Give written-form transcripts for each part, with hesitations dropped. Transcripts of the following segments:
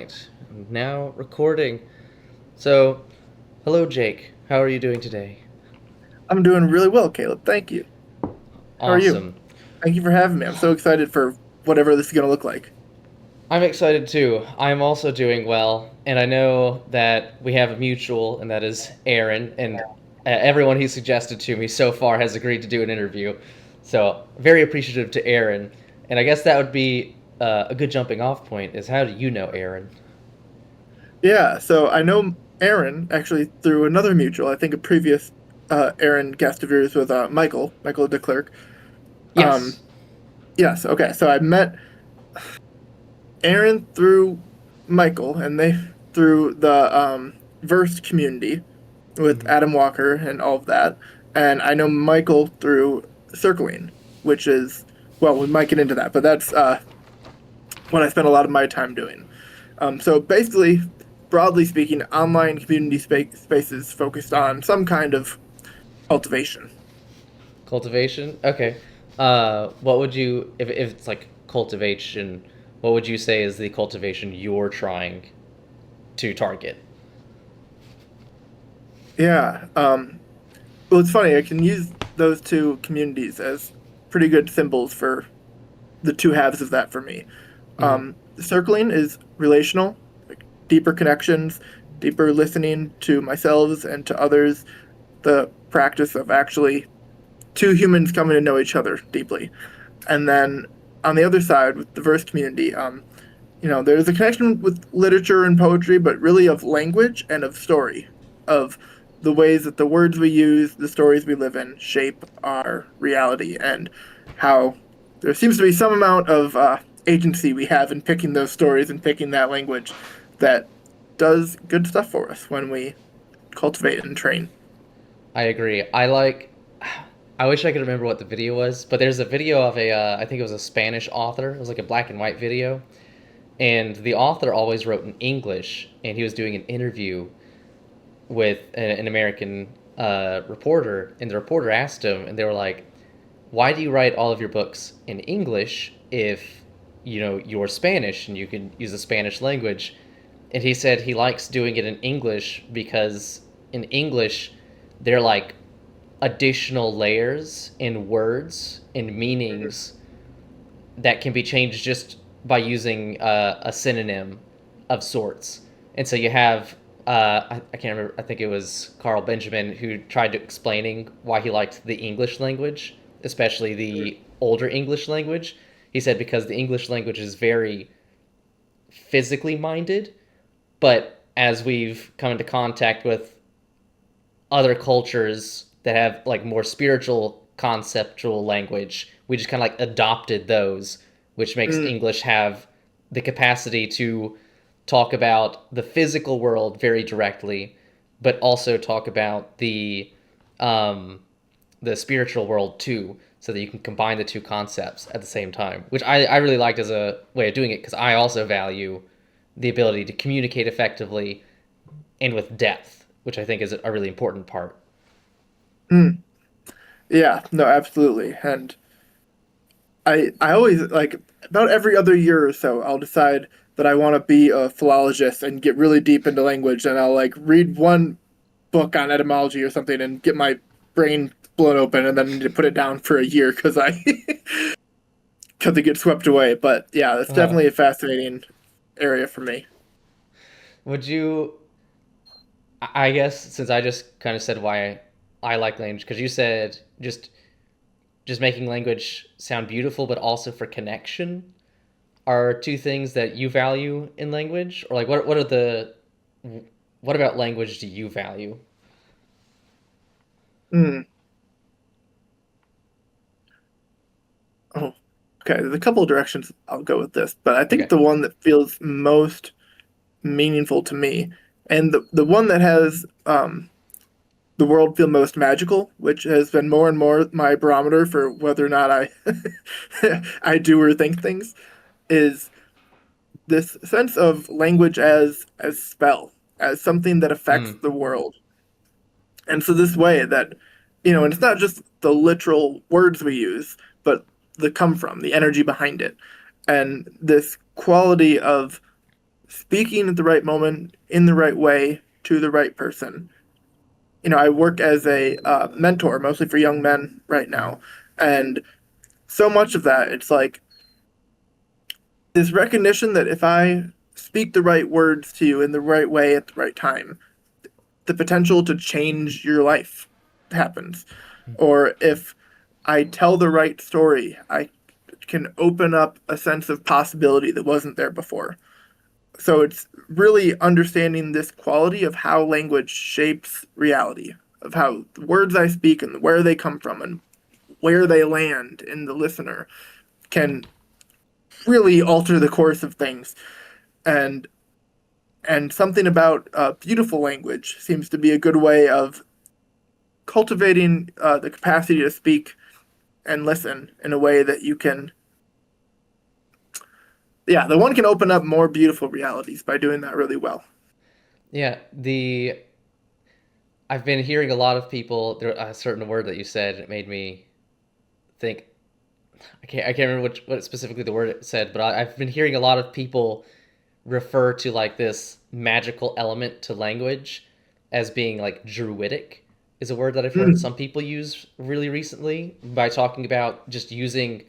right. Now recording. So, hello, Jake. How are you doing today? I'm doing really well, Caleb. Thank you. How are you? Awesome. Thank you for having me. I'm so excited for whatever this is going to look like. I'm excited too. I'm also doing well, and I know that we have a mutual, and that is Aaron, and everyone he suggested to me so far has agreed to do an interview. So, very appreciative to Aaron. And I guess that would be a good jumping off point is how do you know Aaron? Yeah, so I know Aaron actually through another mutual. I think a previous Aaron guest of yours was Michael DeClerc. Um, Yes. yes, okay. So I met Aaron through Michael, and they through the Verse community with Mhm. Adam Walker and all of that. And I know Michael through Circling, which is well, we might get into that, but that's what I spend a lot of my time doing. So basically, broadly speaking, online community spaces focused on some kind of cultivation. Cultivation? Okay. What would you, if it's like cultivation, what would you say is the cultivation you're trying to target? Yeah. Well, it's funny. I can use those two communities as pretty good symbols for the two halves of that for me. Mm-hmm. Circling is relational, like deeper connections, deeper listening to myself and to others, the practice of actually two humans coming to know each other deeply. And then on the other side, with the verse community, there's a connection with literature and poetry, but really of language and of story, of the ways that the words we use, the stories we live in, shape our reality, and how there seems to be some amount of agency we have in picking those stories and picking that language that does good stuff for us when we cultivate and train. I agree. I wish I could remember what the video was, but there's a video of I think it was a Spanish author. It was like a black and white video. And the author always wrote in English, and he was doing an interview with an American reporter, and the reporter asked him, and they were like, why do you write all of your books in English if you're Spanish and you can use the Spanish language? And he said he likes doing it in English because in English they're like additional layers in words and meanings that can be changed just by using a synonym of sorts. And so you have I can't remember. I think it was Carl Benjamin who tried to explaining why he liked the English language, especially the older English language. He said because the English language is very physically minded, but as we've come into contact with other cultures that have like more spiritual conceptual language, we just kind of like adopted those, which makes Mm, English have the capacity to talk about the physical world very directly, but also talk about um, the spiritual world too, so that you can combine the two concepts at the same time, which I really liked as a way of doing it because I also value the ability to communicate effectively and with depth, which I think is a really important part. mm. Yeah, no, absolutely. And I always like about every other year or so, I'll decide that I want to be a philologist and get really deep into language, and I'll like read one book on etymology or something and get my brain blown open, and then need to put it down for a year because I because it gets swept away. But yeah, it's Uh, definitely a fascinating area for me. would you? I guess since I just kind of said why I like language, because you said just making language sound beautiful, but also for connection are two things that you value in language, or like what are the what about language do you value? Mm. Oh, okay. There's a couple of directions I'll go with this, but I think Okay. the one that feels most meaningful to me, and the one that has the world feel most magical, which has been more and more my barometer for whether or not I I do or think things, is this sense of language as spell, as something that affects Mm. the world. And so this way that, and it's not just the literal words we use, but the come from, the energy behind it. And this quality of speaking at the right moment in the right way to the right person. I work as a mentor, mostly for young men right Mm-hmm. now, and so much of that, it's like this recognition that if I speak the right words to you in the right way at the right time, the potential to change your life happens. Or if I tell the right story, I can open up a sense of possibility that wasn't there before. So it's really understanding this quality of how language shapes reality, of how the words I speak and where they come from and where they land in the listener can really alter the course of things. And something about beautiful language seems to be a good way of cultivating the capacity to speak and listen in a way that you can, yeah, the one can open up more beautiful realities by doing that really well. Yeah, the I've been hearing a lot of people. There a certain word that you said it made me think. I can't remember what specifically the word it said, but I've been hearing a lot of people refer to like this magical element to language as being like druidic is a word that I've heard Mm, some people use really recently by talking about just using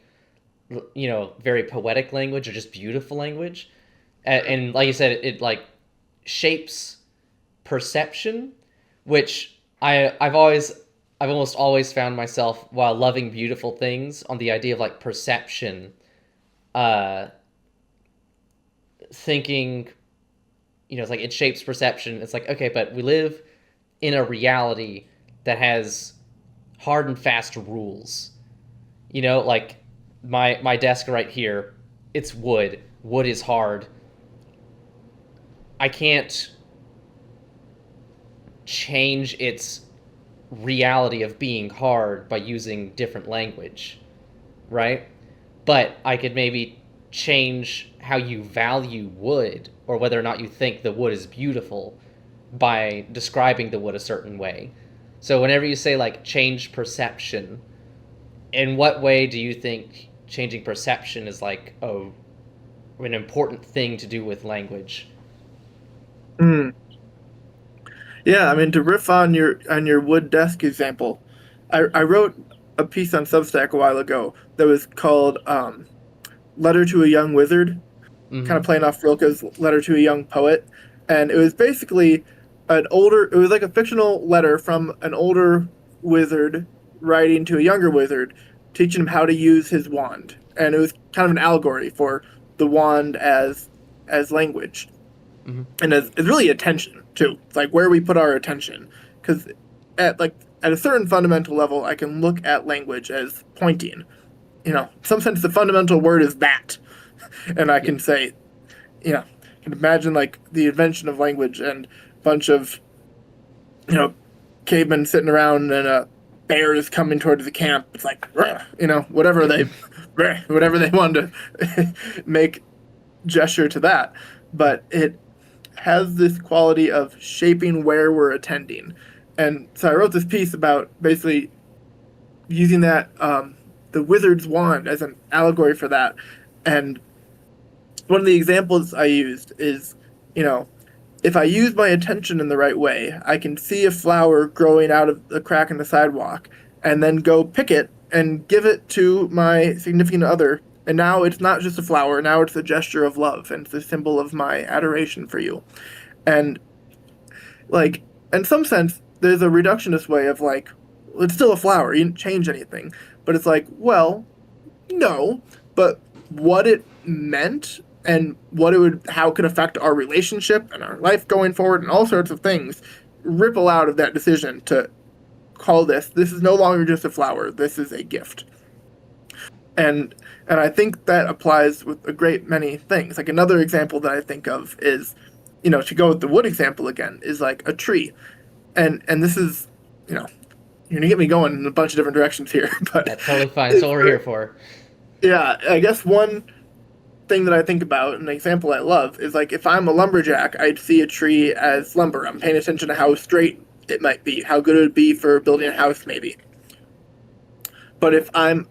very poetic language or just beautiful language mm, and like you said it like shapes perception, which I've almost always found myself while loving beautiful things on the idea of like perception, uh, thinking, it's like it shapes perception. It's like okay, but we live in a reality that has hard and fast rules. Like my desk right here, it's wood. Wood is hard. I can't change its reality of being hard by using different language, right? But I could maybe change how you value wood or whether or not you think the wood is beautiful by describing the wood a certain way. So whenever you say like change perception, in what way do you think changing perception is like an important thing to do with language? mm. Yeah, I mean to riff on your wood desk example, I wrote a piece on Substack a while ago that was called "Letter to a Young Wizard," kind Mm-hmm. of playing off Rilke's "Letter to a Young Poet," and it was basically it was like a fictional letter from an older wizard writing to a younger wizard, teaching him how to use his wand, and it was kind of an allegory for the wand as language Mm-hmm. and it's really attention too. It's like where we put our attention, because at a certain fundamental level, I can look at language as pointing. In some sense, the fundamental word is that, and I Yeah. can say, I can imagine like the invention of language and a bunch of you know cavemen sitting around and a bear is coming towards the camp. It's like whatever Yep. they whatever they wanted to make gesture to that, but it has this quality of shaping where we're attending. And so I wrote this piece about basically using that the wizard's wand as an allegory for that. And one of the examples I used is, you know, if I use my attention in the right way, I can see a flower growing out of the crack in the sidewalk and then go pick it and give it to my significant other. And now it's not just a flower, now it's a gesture of love and it's a symbol of my adoration for you. And like in some sense there's a reductionist way of like, well, it's still a flower, you didn't change anything, but it's like, well, no, but what it meant and what it would how it could affect our relationship and our life going forward and all sorts of things ripple out of that decision to call this is no longer just a flower, this is a gift. and and I think that applies with a great many things. Like another example that I think of is, to go with the wood example again, is like a tree. And this is, you know, you're gonna get me going in a bunch of different directions here, but That's totally fine. That's it's what we're here for. yeah, I guess one thing that I think about, an example I love, is like if I'm a lumberjack, I'd see a tree as lumber. I'm paying attention to how straight it might be, how good it would be for building a house, maybe. But if I'm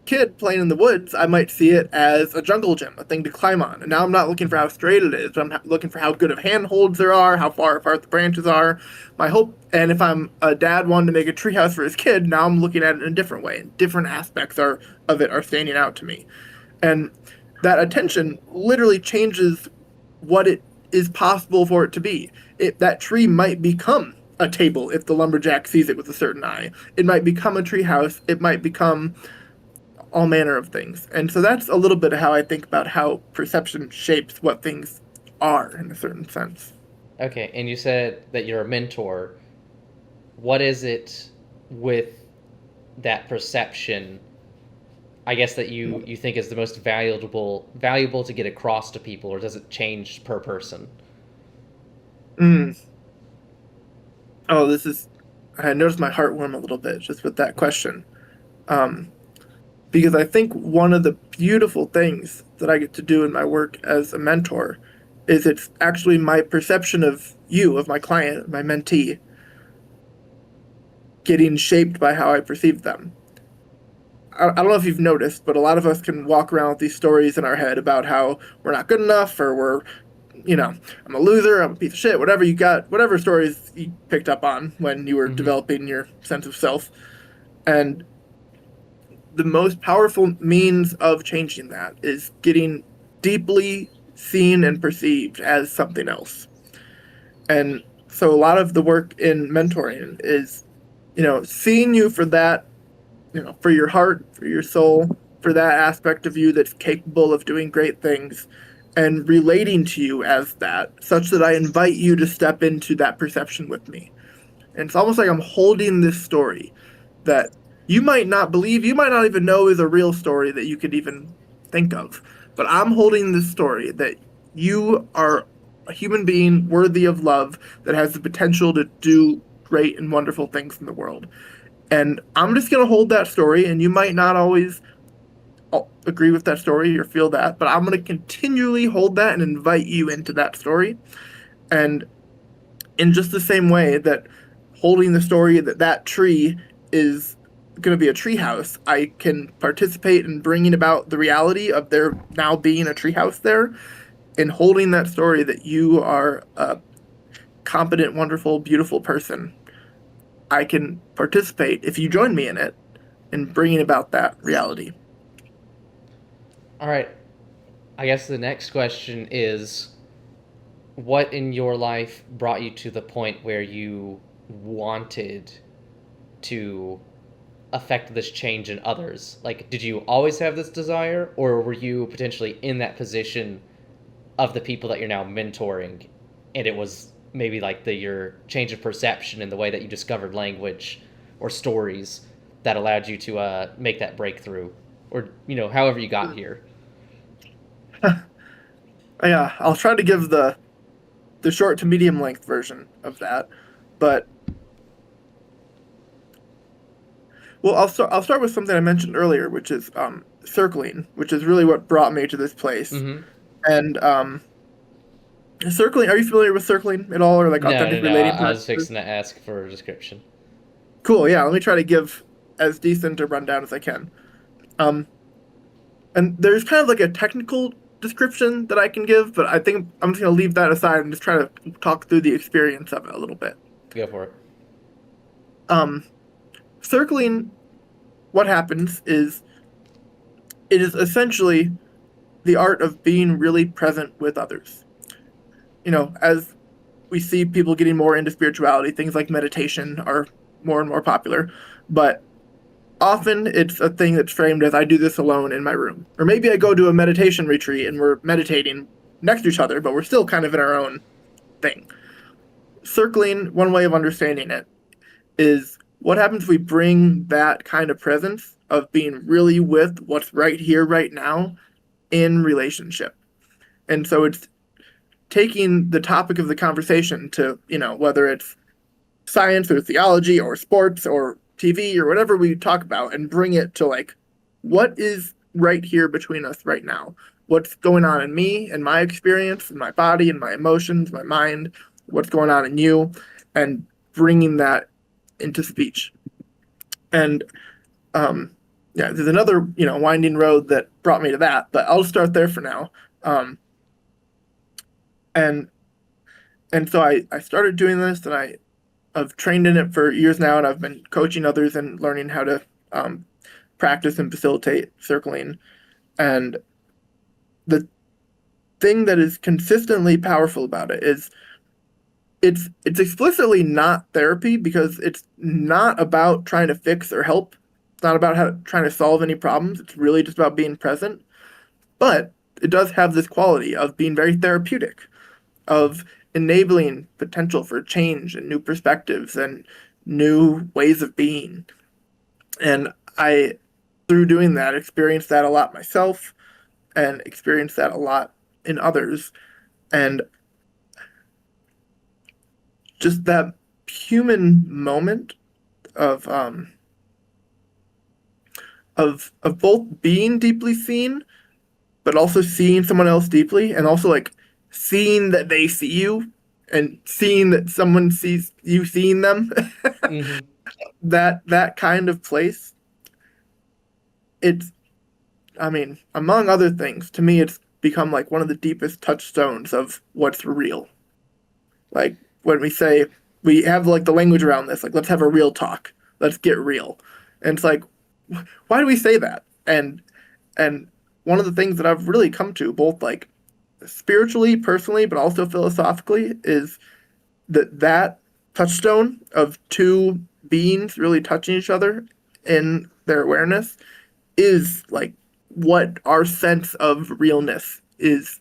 kid playing in the woods, I might see it as a jungle gym, a thing to climb on. And now I'm not looking for how straight it is, but I'm looking for how good of handholds there are, how far apart the branches are. My hope, and if I'm a dad wanting to make a treehouse for his kid, now I'm looking at it in a different way. Different aspects are of it are standing out to me, and that attention literally changes what it is possible for it to be. That tree might become a table if the lumberjack sees it with a certain eye. It might become a tree house. It might become all manner of things. And so that's a little bit of how I think about how perception shapes what things are in a certain sense. Okay, and you said that you're a mentor. What is it with that perception, I guess, that you think is the most valuable to get across to people, or does it change per person? Mm. Oh, this is. I noticed my heart warm a little bit just with that question. Um, because I think one of the beautiful things that I get to do in my work as a mentor is it's actually my perception of you, of my client, my mentee, getting shaped by how I perceive them. I don't know if you've noticed, but a lot of us can walk around with these stories in our head about how we're not good enough or I'm a loser, I'm a piece of shit, whatever you got, whatever stories you picked up on when you were Mm-hmm. developing your sense of self. And the most powerful means of changing that is getting deeply seen and perceived as something else. And so a lot of the work in mentoring is, seeing you for that, for your heart, for your soul, for that aspect of you that's capable of doing great things and relating to you as that, such that I invite you to step into that perception with me. And it's almost like I'm holding this story that you might not believe, you might not even know is a real story that you could even think of. But I'm holding this story that you are a human being worthy of love that has the potential to do great and wonderful things in the world. And I'm just going to hold that story, and you might not always agree with that story or feel that, but I'm going to continually hold that and invite you into that story. And in just the same way that holding the story that that tree is going to be a tree house, I can participate in bringing about the reality of there now being a tree house there, and holding that story that you are a competent, wonderful, beautiful person. I can participate if you join me in it in bringing about that reality. All right. I guess the next question is, what in your life brought you to the point where you wanted to affect this change in others? Like, did you always have this desire, or were you potentially in that position of the people that you're now mentoring, and it was maybe like your change of perception in the way that you discovered language or stories that allowed you to make that breakthrough, or however you got here? Yeah, I'll try to give the short to medium length version of that. But well, I'll start with something I mentioned earlier, which is circling, which is really what brought me to this place. Mm-hmm. And circling, are you familiar with circling at all, or like No, no, authentic no. relating I was practices? fixing to ask for a description. Cool. Yeah, let me try to give as decent a rundown as I can. Um, and there's kind of like a technical description that I can give, but I think I'm just gonna leave that aside and just try to talk through the experience of it a little bit. Go for it. Um, circling, what happens is it is essentially the art of being really present with others. As we see people getting more into spirituality, things like meditation are more and more popular, but often it's a thing that's framed as I do this alone in my room. Or maybe I go to a meditation retreat and we're meditating next to each other, but we're still kind of in our own thing. Circling, one way of understanding it, is what happens if we bring that kind of presence of being really with what's right here, right now, in relationship. And so it's taking the topic of the conversation to, whether it's science or theology or sports or TV or whatever we talk about, and bring it to like, what is right here between us right now? What's going on in me and my experience, in my body and my emotions, my mind, what's going on in you, and bringing that into speech. And um, yeah, there's another, winding road that brought me to that, but I'll start there for now. Um, and and so I started doing this, and I've trained in it for years now, and I've been coaching others and learning how to um, practice and facilitate circling. And the thing that is consistently powerful about it is it's explicitly not therapy because it's not about trying to fix or help. It's not about trying to solve any problems. It's really just about being present. But it does have this quality of being very therapeutic, of enabling potential for change and new perspectives and new ways of being. And I, through doing that, experienced that a lot myself and experienced that a lot in others. And just that human moment of of both being deeply seen, but also seeing someone else deeply, and also like seeing that they see you, and seeing that someone sees you seeing them. Mm-hmm. That kind of place. It's, I mean, among other things, to me, it's become like one of the deepest touchstones of what's real. Like when we say we have like the language around this, like let's have a real talk, let's get real, and it's like, why do we say that? And one of the things that I've really come to, both like spiritually, personally, but also philosophically, is that touchstone of two beings really touching each other in their awareness is like what our sense of realness is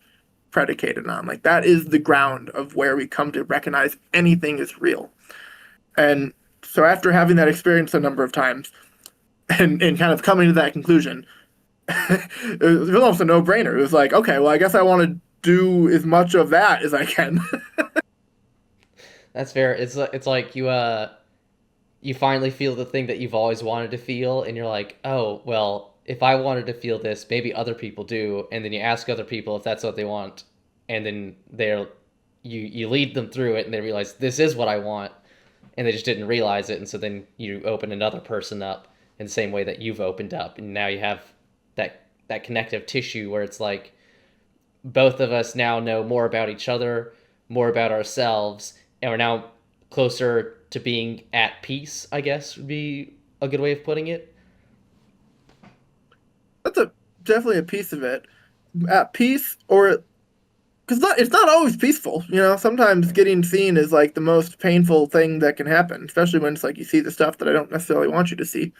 predicated on. Like that is the ground of where we come to recognize anything is real. And so after having that experience a number of times and kind of coming to that conclusion, it was almost a no-brainer. It was like, okay, well, I guess I want to do as much of that as I can. That's fair. It's like you finally feel the thing that you've always wanted to feel, and you're like, oh well, if I wanted to feel this, maybe other people do, and then you ask other people if that's what they want, and then you lead them through it, and they realize this is what I want, and they just didn't realize it, and so then you open another person up in the same way that you've opened up, and now you have that connective tissue where it's like both of us now know more about each other, more about ourselves, and we're now closer to being at peace, I guess would be a good way of putting it. That's a definitely a piece of it. At peace, or because it's not always peaceful. Sometimes getting seen is like the most painful thing that can happen, especially when it's like you see the stuff that I don't necessarily want you to see.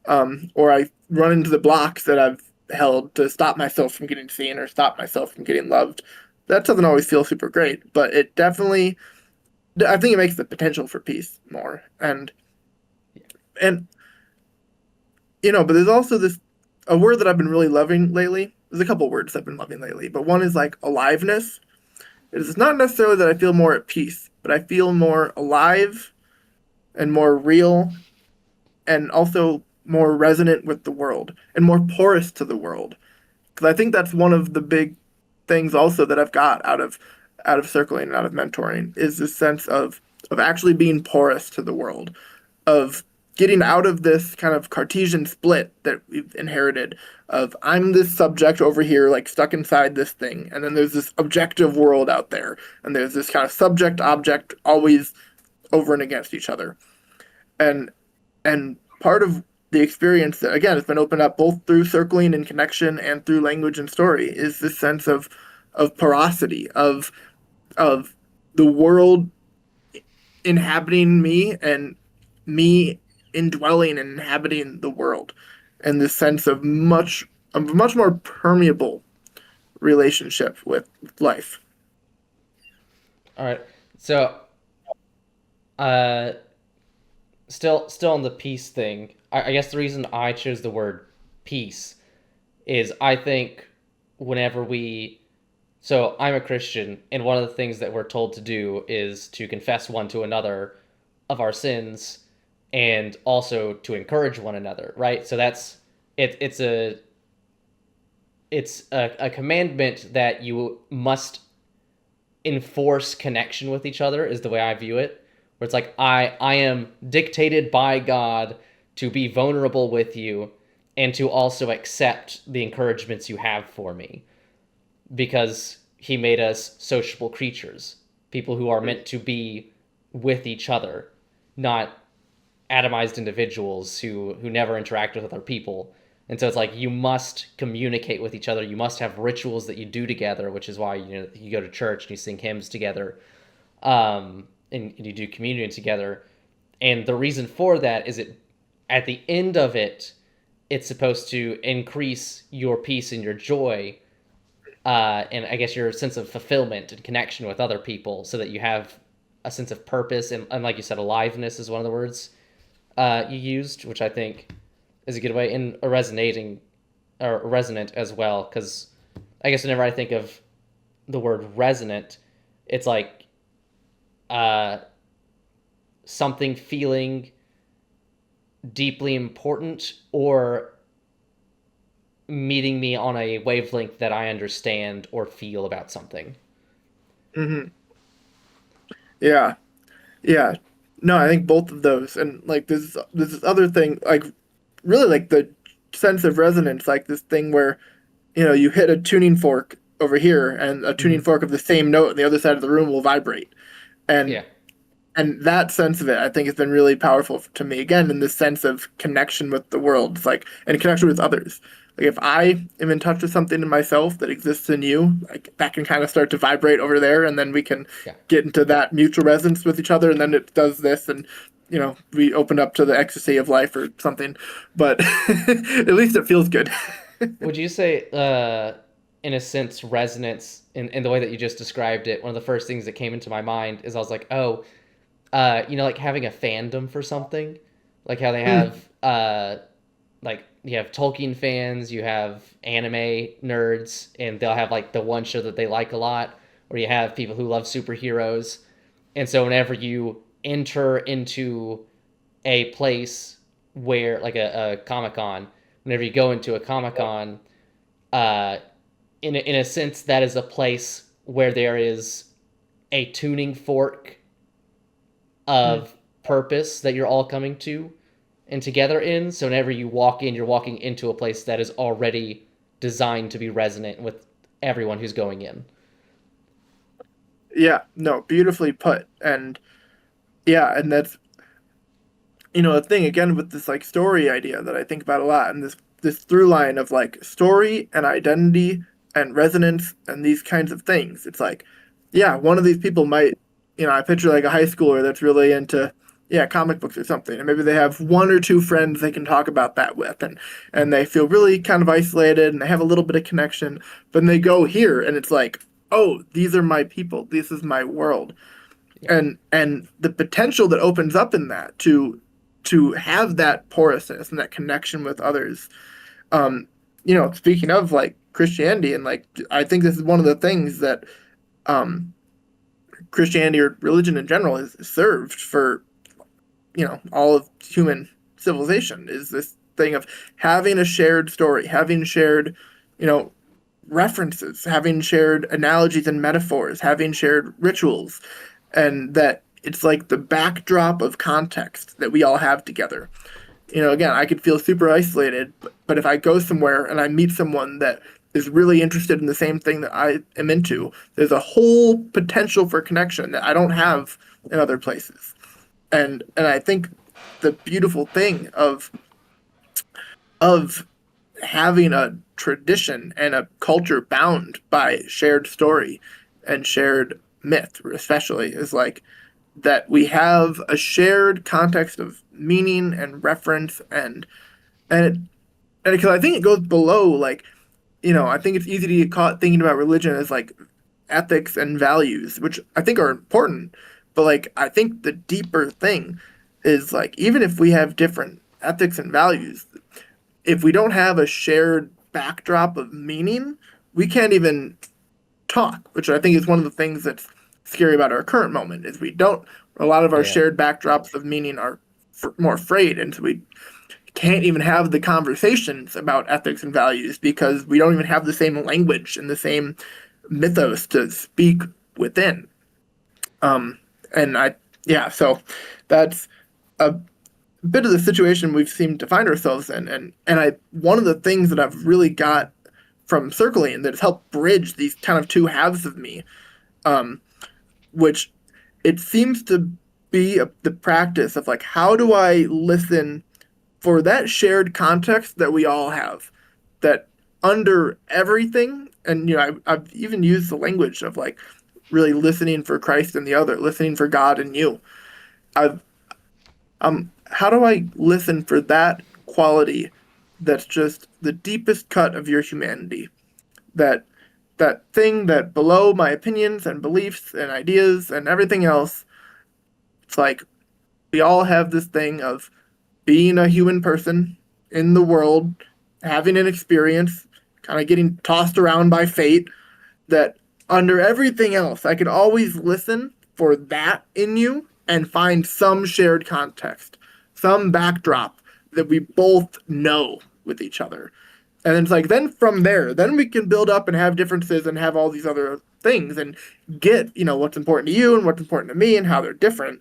Or I run into the blocks that I've held to stop myself from getting seen or stop myself from getting loved. That doesn't always feel super great, but it definitely, I think it makes the potential for peace more. And but there's also this a word that I've been really loving lately. There's a couple words I've been loving lately, but one is like aliveness. It's not necessarily that I feel more at peace, but I feel more alive and more real and also more resonant with the world and more porous to the world. Because I think that's one of the big things also that I've got out of circling and out of mentoring is this sense of actually being porous to the world, of getting out of this kind of Cartesian split that we've inherited of I'm this subject over here like stuck inside this thing, and then there's this objective world out there, and there's this kind of subject object always over and against each other. And and part of the experience that again has been opened up both through circling and connection and through language and story is this sense of porosity of the world inhabiting me and me indwelling and inhabiting the world, and this sense of a much more permeable relationship with life. All right. So, uh, still on the peace thing. I guess the reason I chose the word peace is I think whenever we so I'm a Christian, and one of the things that we're told to do is to confess one to another of our sins and also to encourage one another, right? So that's it. It's a commandment that you must enforce connection with each other is the way I view it. Where it's like I am dictated by God to be vulnerable with you and to also accept the encouragements you have for me, because he made us sociable creatures, people who are meant to be with each other, not atomized individuals who never interact with other people. And so it's like you must communicate with each other. You must have rituals that you do together, which is why you go to church and you sing hymns together, and you do communion together. And the reason for that is it at the end of it, it's supposed to increase your peace and your joy, and I guess your sense of fulfillment and connection with other people, so that you have a sense of purpose and like you said, aliveness is one of the words you used, which I think is a good way, and a resonating or resonant as well. Because I guess whenever I think of the word resonant, it's like uh, something feeling deeply important or meeting me on a wavelength that I understand or feel about something. Hmm. Yeah, yeah. No, I think both of those, and like this other thing, like really like the sense of resonance, like this thing where you hit a tuning fork over here, and a tuning Mm-hmm. fork of the same note on the other side of the room will vibrate, and Yeah, that sense of it, I think, has been really powerful to me. Again, in this sense of connection with the world, it's like, and connection with others. Like if I am in touch with something in myself that exists in you, like that can kind of start to vibrate over there, and then we can yeah. get into that mutual resonance with each other, and then it does this, and we open up to the ecstasy of life or something. But at least it feels good. Would you say, in a sense, resonance in the way that you just described it? One of the first things that came into my mind is I was like, oh, like having a fandom for something, like how they Mm, have, like you have Tolkien fans, you have anime nerds, and they'll have like the one show that they like a lot, or you have people who love superheroes, and so whenever you enter into a place where like a Comic Con, whenever you go into a Comic Con, uh, in a sense, that is a place where there is a tuning fork mm. of purpose that you're all coming to and together in. So whenever you walk in, you're walking into a place that is already designed to be resonant with everyone who's going in. Yeah, no, beautifully put. And yeah, and that's a thing again with this like story idea that I think about a lot, and this through line of like story and identity and resonance and these kinds of things. It's like, yeah, one of these people might, I picture like a high schooler that's really into, yeah, comic books or something, and maybe they have one or two friends they can talk about that with, and they feel really kind of isolated and they have a little bit of connection, but then they go here and it's like, oh, these are my people, this is my world, Yeah, and the potential that opens up in that to have that porousness and that connection with others. Speaking of like Christianity, and like I think this is one of the things that um Christianity or religion in general has served for all of human civilization, is this thing of having a shared story, having shared you know references, having shared analogies and metaphors, having shared rituals, and that it's like the backdrop of context that we all have together. Again, I could feel super isolated, but if I go somewhere and I meet someone that is really interested in the same thing that I am into, there's a whole potential for connection that I don't have in other places. And I think the beautiful thing of having a tradition and a culture bound by shared story and shared myth, especially, is like that we have a shared context of meaning and reference, and it, and because I think it goes below, like, I think it's easy to get caught thinking about religion as like ethics and values, which I think are important, but like I think the deeper thing is like, even if we have different ethics and values, if we don't have a shared backdrop of meaning, we can't even talk, which I think is one of the things that's scary about our current moment, is we don't, a lot of our yeah, shared backdrops of meaning are more frayed, and so we can't even have the conversations about ethics and values because we don't even have the same language and the same mythos to speak within. Um, and I, yeah, so that's a bit of the situation we've seemed to find ourselves in. And I one of the things that I've really got from circling that has helped bridge these kind of two halves of me, um, which it seems to be the practice of like how do I listen for that shared context that we all have, that under everything, and I've even used the language of like really listening for Christ in the other, listening for God in you. I've how do I listen for that quality that's just the deepest cut of your humanity? That that thing that below my opinions and beliefs and ideas and everything else, it's like we all have this thing of being a human person in the world, having an experience, kind of getting tossed around by fate, that under everything else, I could always listen for that in you and find some shared context, some backdrop that we both know with each other. And it's like, then from there, then we can build up and have differences and have all these other things and get, what's important to you and what's important to me and how they're different.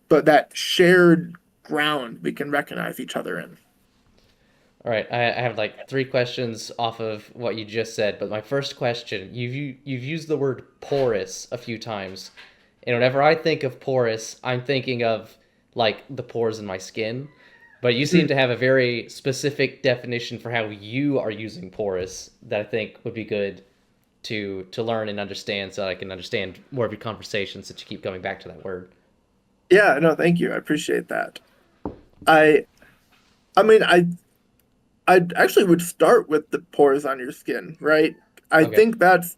But that shared ground we can recognize each other in. All right, I have like three questions off of what you just said, but my first question, you've used the word porous a few times, and whenever I think of porous, I'm thinking of like the pores in my skin, but you seem Mm. to have a very specific definition for how you are using porous that I think would be good to learn and understand, so I can understand more of your conversation since you keep coming back to that word. Yeah, no, thank you. I appreciate that. I I mean, I actually would start with the pores on your skin, right? I Okay. think that's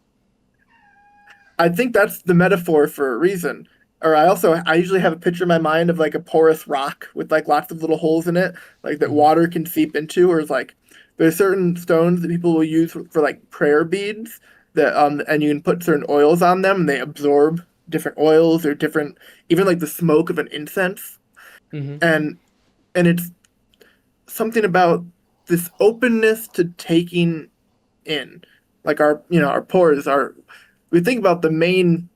I think that's the metaphor for a reason. Or I usually have a picture in my mind of like a porous rock with like lots of little holes in it, like that Mm-hmm. water can seep into, or it's like there's certain stones that people will use for like prayer beads that and you can put certain oils on them and they absorb different oils or different, even like the smoke of an incense. Mm-hmm. And and it's something about this openness to taking in, like our pores are, we think about the main,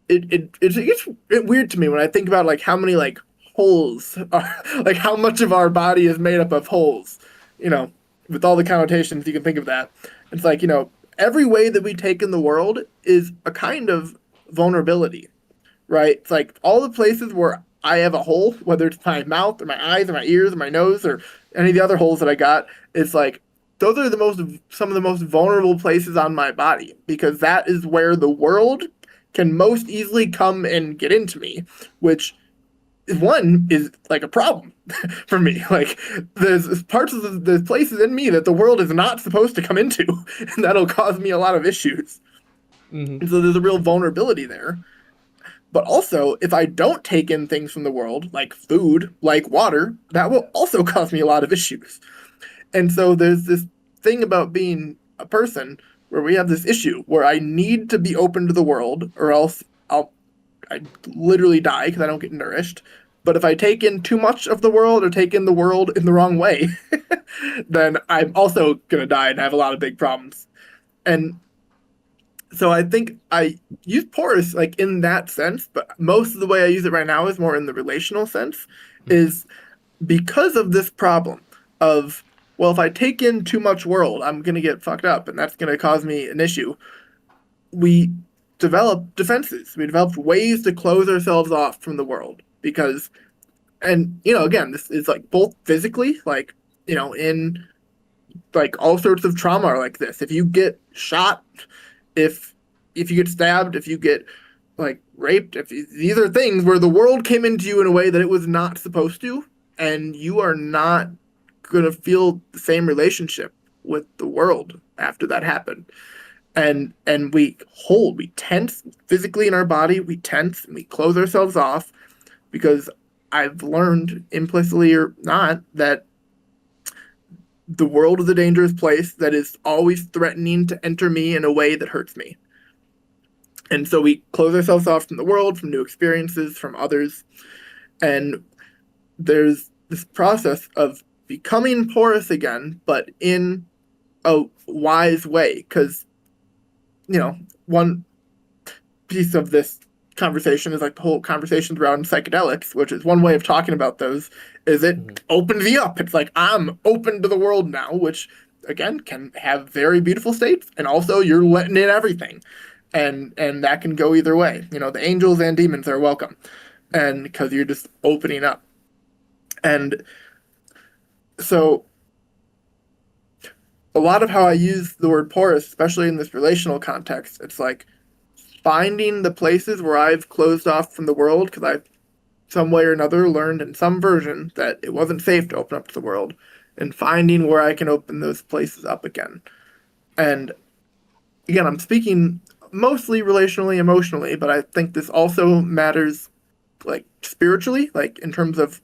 it gets weird to me when I think about like how many like holes are, like how much of our body is made up of holes, you know with all the connotations you can think of that. It's like, every way that we take in the world is a kind of vulnerability, right? It's like all the places where I have a hole, whether it's my mouth or my eyes or my ears or my nose or any of the other holes that I got, it's like those are some of the most vulnerable places on my body because that is where the world can most easily come and get into me, which one is like a problem for me. Like there's parts of the places in me that the world is not supposed to come into, and that'll cause me a lot of issues. Mm-hmm. And so there's a real vulnerability there. But also, if I don't take in things from the world, like food, like water, that will also cause me a lot of issues. And so there's this thing about being a person where we have this issue where I need to be open to the world or else I literally die because I don't get nourished. But if I take in too much of the world or take in the world in the wrong way, then I'm also gonna die and have a lot of big problems. And so I think I use porous like in that sense, but most of the way I use it right now is more in the relational sense, is because of this problem of, well, if I take in too much world, I'm gonna get fucked up and that's gonna cause me an issue. We developed defenses. We developed ways to close ourselves off from the world because, and again, this is like both physically, like in like all sorts of trauma are like this. If you get shot, if you get stabbed, if you get like raped, these are things where the world came into you in a way that it was not supposed to, and you are not gonna feel the same relationship with the world after that happened. And we tense physically in our body, we tense and we close ourselves off because I've learned implicitly or not that the world is a dangerous place that is always threatening to enter me in a way that hurts me. And so we close ourselves off from the world, from new experiences, from others. And there's this process of becoming porous again, but in a wise way. Because, one piece of this conversation is like the whole conversations around psychedelics, which is one way of talking about those, is it Hmm. opens me up. It's like I'm open to the world now, which again can have very beautiful states, and also you're letting in everything, and that can go either way. You know, the angels and demons are welcome, and because you're just opening up, and so a lot of how I use the word porous, especially in this relational context, it's like finding the places where I've closed off from the world because I've some way or another learned in some version that it wasn't safe to open up to the world, and finding where I can open those places up again. And again, I'm speaking mostly relationally, emotionally, but I think this also matters like spiritually, like in terms of,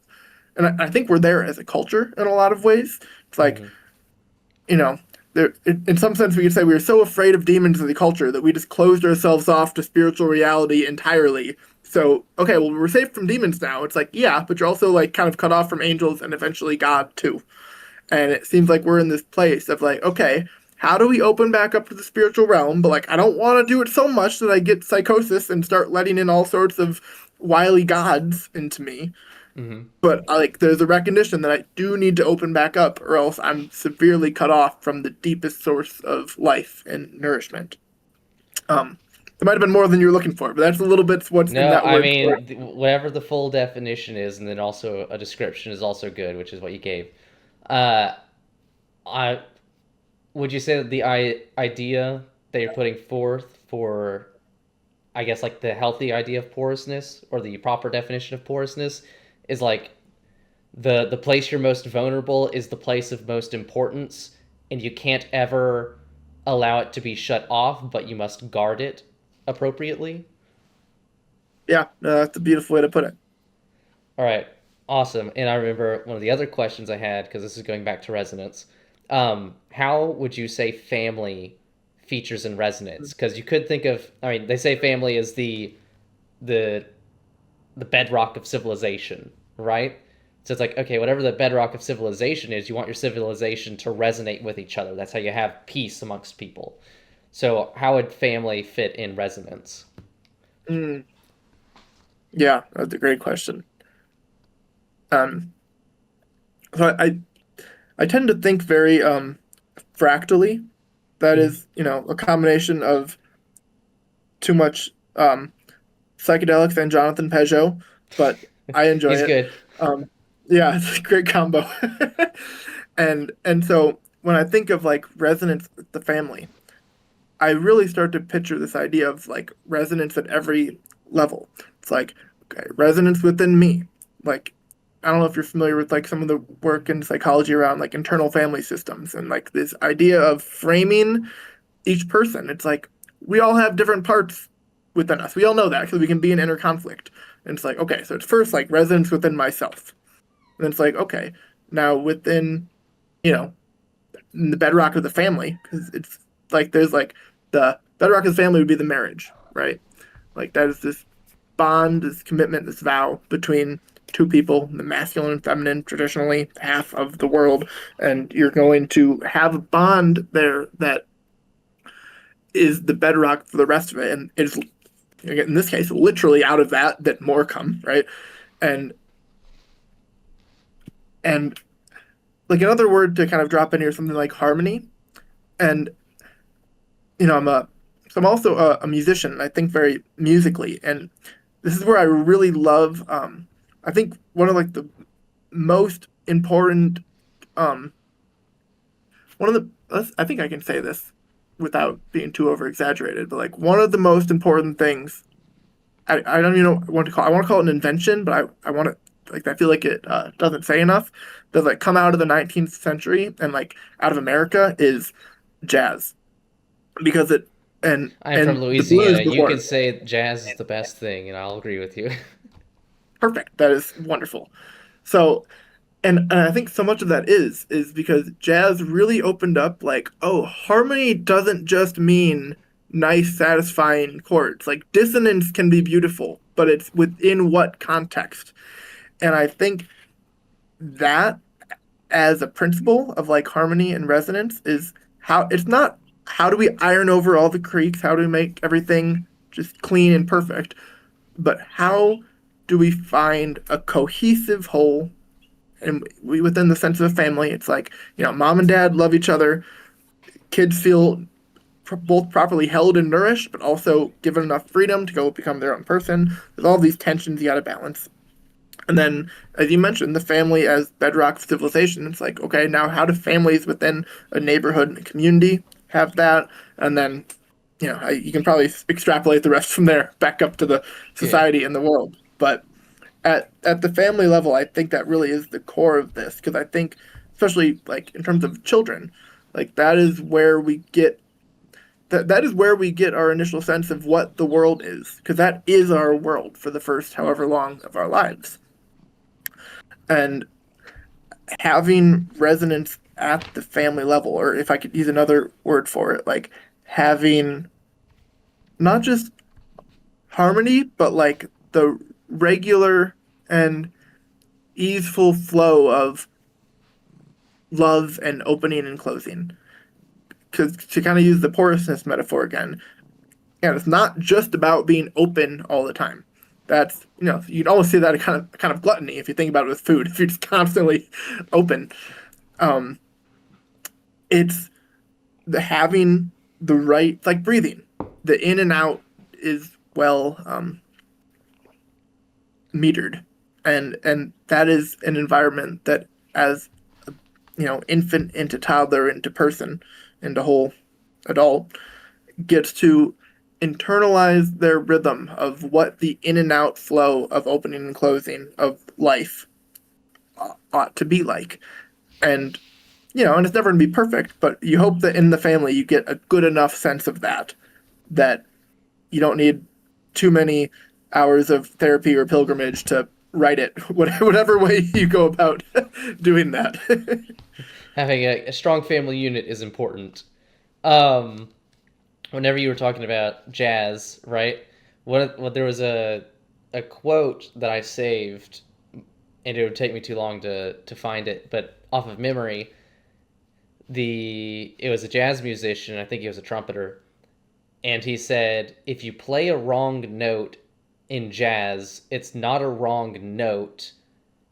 and I think we're there as a culture in a lot of ways. It's like, Hmm. you know, there, in some sense, we could say we were so afraid of demons in the culture that we just closed ourselves off to spiritual reality entirely. So, okay, well, we're safe from demons now. It's like, yeah, but you're also like kind of cut off from angels and eventually God too. And it seems like we're in this place of like, okay, how do we open back up to the spiritual realm? But like, I don't want to do it so much that I get psychosis and start letting in all sorts of wily gods into me. Hmm. But like, there's a recognition that I do need to open back up, or else I'm severely cut off from the deepest source of life and nourishment. It might have been more than you're looking for, but that's a little bit what's in No, that I word. mean whatever the full definition is, and then also a description is also good, which is what you gave. Uh, I would you say that the idea that you're putting forth for, I guess, like the healthy idea of porousness or the proper definition of porousness is like the place you're most vulnerable is the place of most importance, and you can't ever allow it to be shut off, but you must guard it appropriately. Yeah, no, that's a beautiful way to put it. All right, awesome. And I remember one of the other questions I had, because this is going back to resonance. How would you say family features in resonance? Because you could think of, I mean, they say family is the the bedrock of civilization, right? So it's like, okay, whatever the bedrock of civilization is, you want your civilization to resonate with each other. That's how you have peace amongst people. So how would family fit in resonance? Mm, yeah, that's a great question. Um, so I tend to think very fractally. That Mm-hmm. is, you know, a combination of too much psychedelics and Jonathan Peugeot, but I enjoy He's it. good. Um, yeah, it's a great combo. And so when I think of like resonance with the family, I really start to picture this idea of like resonance at every level. It's like, okay, resonance within me. Like, I don't know if you're familiar with like some of the work in psychology around like internal family systems and like this idea of framing each person. It's like we all have different parts within us. We all know that because we can be in inner conflict. And it's like, okay, so it's first like resonance within myself. And then it's like, okay, now within, you know, the bedrock of the family, because it's like there's like the bedrock of the family would be the marriage, right? Like that is this bond, this commitment, this vow between two people, the masculine and feminine, traditionally half of the world, and you're going to have a bond there that is the bedrock for the rest of it, and it's in this case literally out of that more come, right? And and like another word to kind of drop in here, something like harmony, and you know, I'm also a musician. I think very musically, and this is where I really love. I think one of like the most important, um, one of the. I think I can say this without being too over exaggerated, but like one of the most important things. I don't even know what to call. I want to call it an invention, but I want to like I feel like it doesn't say enough. Does like come out of the 19th century and like out of America is jazz because it I'm from and the blues Louisiana. You before. could say jazz is the best thing, and I'll agree with you. Perfect. That is wonderful. So, and I think so much of that is because jazz really opened up like, oh, harmony doesn't just mean nice, satisfying chords. Like dissonance can be beautiful, but it's within what context. And I think that as a principle of like harmony and resonance is how it's not how do we iron over all the creaks, how do we make everything just clean and perfect, but how do we find a cohesive whole? And we, within the sense of a family, it's like, mom and dad love each other, kids feel both properly held and nourished, but also given enough freedom to go become their own person. There's all these tensions you got to balance. And then, as you mentioned, the family as bedrock of civilization. It's like, okay, now how do families within a neighborhood and a community have that? And then, you can probably extrapolate the rest from there back up to the Yeah. society and the world. But at the family level, I think that really is the core of this because I think, especially like in terms of children, like that is where we get our initial sense of what the world is because that is our world for the first however long of our lives. And having resonance at the family level, or if I could use another word for it, like having not just harmony, but like the regular and easeful flow of love and opening and closing. Because to kind of use the porousness metaphor again, and it's not just about being open all the time. That's you'd almost say that a kind of gluttony if you think about it with food. If you're just constantly open, um, it's the having the right, it's like breathing. The in and out is well metered, and that is an environment that as infant into toddler into person into whole adult gets to internalize their rhythm of what the in and out flow of opening and closing of life ought to be like. And, and it's never going to be perfect, but you hope that in the family you get a good enough sense of that, that you don't need too many hours of therapy or pilgrimage to write it, whatever way you go about doing that. Having a strong family unit is important. Um, Whenever you were talking about jazz, right? What there was a quote that I saved, and it would take me too long to find it, but off of memory, it was a jazz musician. I think he was a trumpeter, and he said, if you play a wrong note in jazz, it's not a wrong note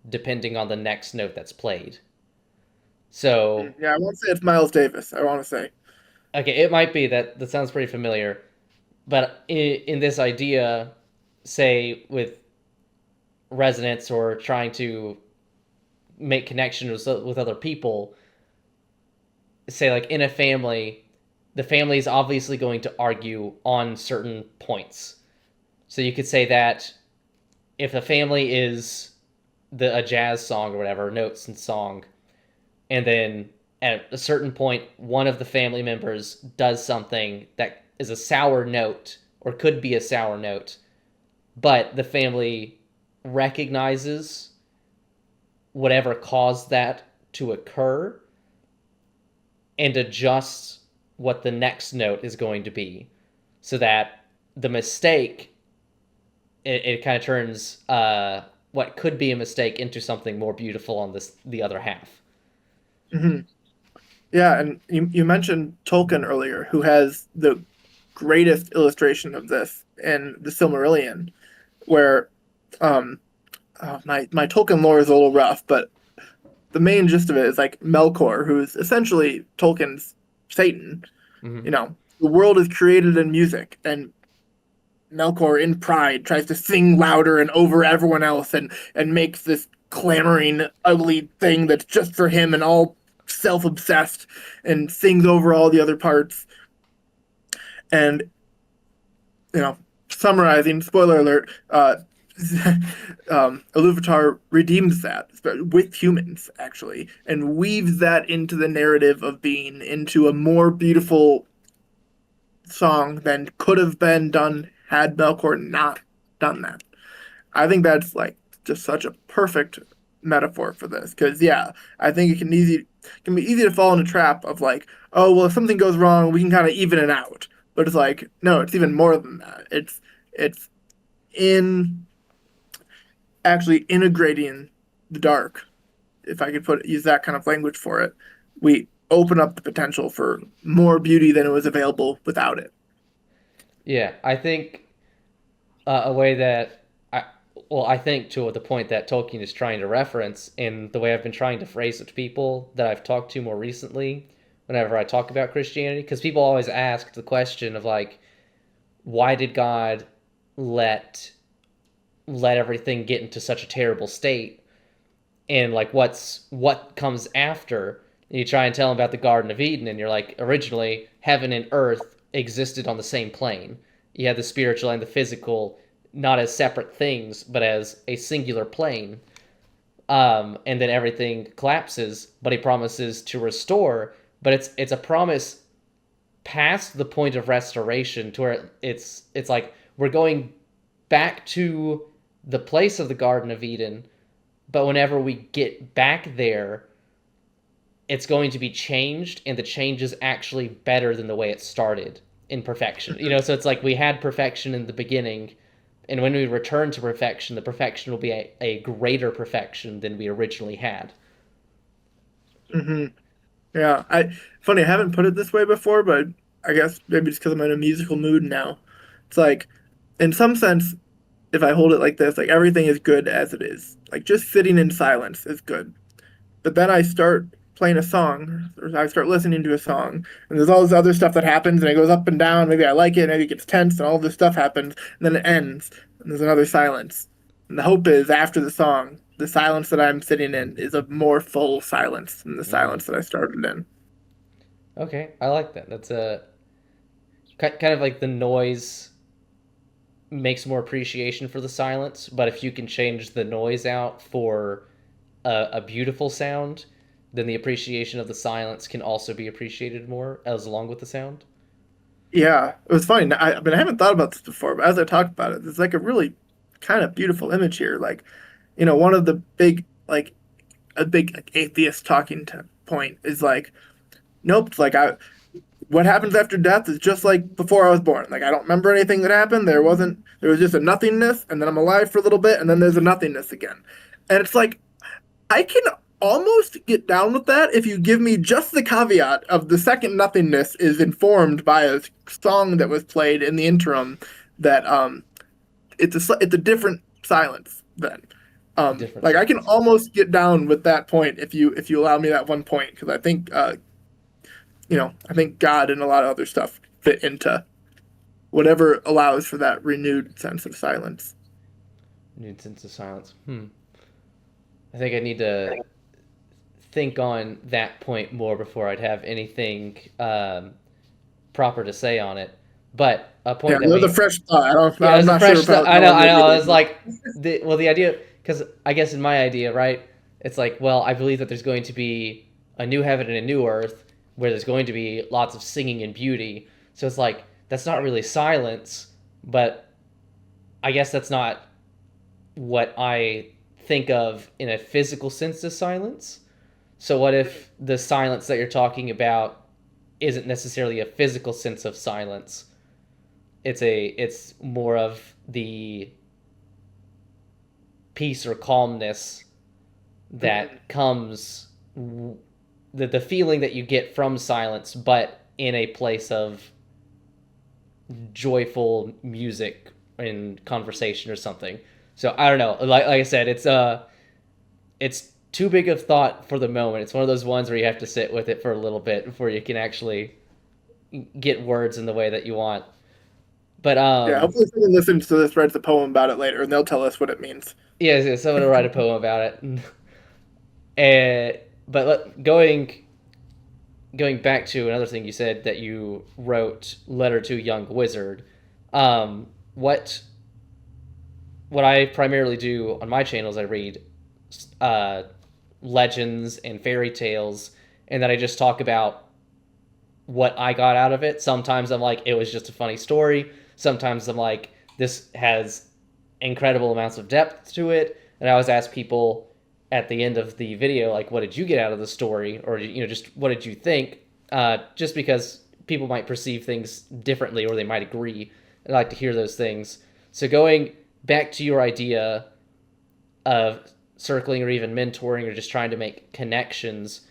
depending on the next note that's played. So, Yeah, I won't say it's Miles Davis. I want to say. okay, it might be that sounds pretty familiar, but in this idea, say with resonance or trying to make connections with other people, say like in a family, the family is obviously going to argue on certain points. So you could say that if a family is a jazz song or whatever, notes and song, and then at a certain point one of the family members does something that is a sour note or could be a sour note, but the family recognizes whatever caused that to occur and adjusts what the next note is going to be so that the mistake it kind of turns what could be a mistake into something more beautiful on the other half. Hmm. Yeah, and you mentioned Tolkien earlier, who has the greatest illustration of this in the Silmarillion, where um, my Tolkien lore is a little rough, but the main gist of it is like Melkor, who's essentially Tolkien's Satan. Mm-hmm. The world is created in music, and Melkor, in pride, tries to sing louder and over everyone else, and makes this clamoring, ugly thing that's just for him and all self-obsessed, and sings over all the other parts. And you know, summarizing, spoiler alert, Iluvatar redeems that with humans, actually, and weaves that into the narrative of being into a more beautiful song than could have been done had Melkor not done that. I think that's like just such a perfect metaphor for this because yeah, I think can be easy to fall in a trap of like, oh well, if something goes wrong, we can kind of even it out. But it's like no, it's even more than that. It's in actually integrating the dark. If I could use that kind of language for it, we open up the potential for more beauty than it was available without it. Yeah, I think A way that I think to the point that Tolkien is trying to reference, and the way I've been trying to phrase it to people that I've talked to more recently, whenever I talk about Christianity, because people always ask the question of like, why did God let let everything get into such a terrible state, and like what comes after? And you try and tell them about the Garden of Eden, and you're like, originally heaven and earth existed on the same plane. You had the spiritual and the physical not as separate things, but as a singular plane. And then everything collapses, but he promises to restore. But it's a promise past the point of restoration, to where it's like we're going back to the place of the Garden of Eden, but whenever we get back there, it's going to be changed, and the change is actually better than the way it started in perfection. So it's like we had perfection in the beginning, and when we return to perfection, the perfection will be a greater perfection than we originally had. Hmm. Yeah, I funny, I haven't put it this way before, but I guess maybe it's because I'm in a musical mood now. It's like, in some sense, if I hold it like this, like everything is good as it is. Like just sitting in silence is good. But then I start playing a song, or I start listening to a song, and there's all this other stuff that happens, and it goes up and down. Maybe I like it, maybe it gets tense, and all this stuff happens, and then it ends, and there's another silence. And the hope is after the song, the silence that I'm sitting in is a more full silence than the Mm. silence that I started in. Okay, I like that. That's a kind of like the noise makes more appreciation for the silence, but if you can change the noise out for a beautiful sound, then the appreciation of the silence can also be appreciated more as along with the sound. Yeah, it was funny. I mean, I haven't thought about this before, but as I talked about it, it's like a really kind of beautiful image here. Like, one of the big, like, a big like, atheist talking to point is like, nope, like what happens after death is just like before I was born. Like I don't remember anything that happened. There was just a nothingness, and then I'm alive for a little bit, and then there's a nothingness again. And it's like I can almost get down with that if you give me just the caveat of the second nothingness is informed by a song that was played in the interim that it's a different silence then. Different Like I can silence. almost get down with that point if you allow me that one point because I think God and a lot of other stuff fit into whatever allows for that renewed sense of silence. New sense of silence. I think I need to think on that point more before I'd have anything proper to say on it. But a Yeah, point that that was a we fresh thought. Yeah, it I'm was a not fresh sure stuff. about I how know, I I would know. read I it, was but like, the idea, because I guess in my idea, right, it's like, well, I believe that there's going to be a new heaven and a new earth where there's going to be lots of singing and beauty. So it's like, that's not really silence, but I guess that's not what I think of in a physical sense as silence. So what if the silence that you're talking about isn't necessarily a physical sense of silence? It's more of the peace or calmness Mhm. that comes, the feeling that you get from silence, but in a place of joyful music and conversation or something. So I don't know. Like I said, it's too big of thought for the moment. It's one of those ones where you have to sit with it for a little bit before you can actually get words in the way that you want. But Yeah, hopefully someone listens to this, writes a poem about it later, and they'll tell us what it means. yeah, someone will write a poem about it. But going back to another thing you said, that you wrote Letter to a Young Wizard. Um, what what I primarily do on my channel is I read uh, legends and fairy tales, and then I just talk about what I got out of it. Sometimes I'm like, it was just a funny story. Sometimes I'm like, this has incredible amounts of depth to it. And I always ask people at the end of the video, like, what did you get out of the story? Or, just what did you think? Just because people might perceive things differently, or they might agree. I like to hear those things. So going back to your idea of circling or even mentoring or just trying to make connections,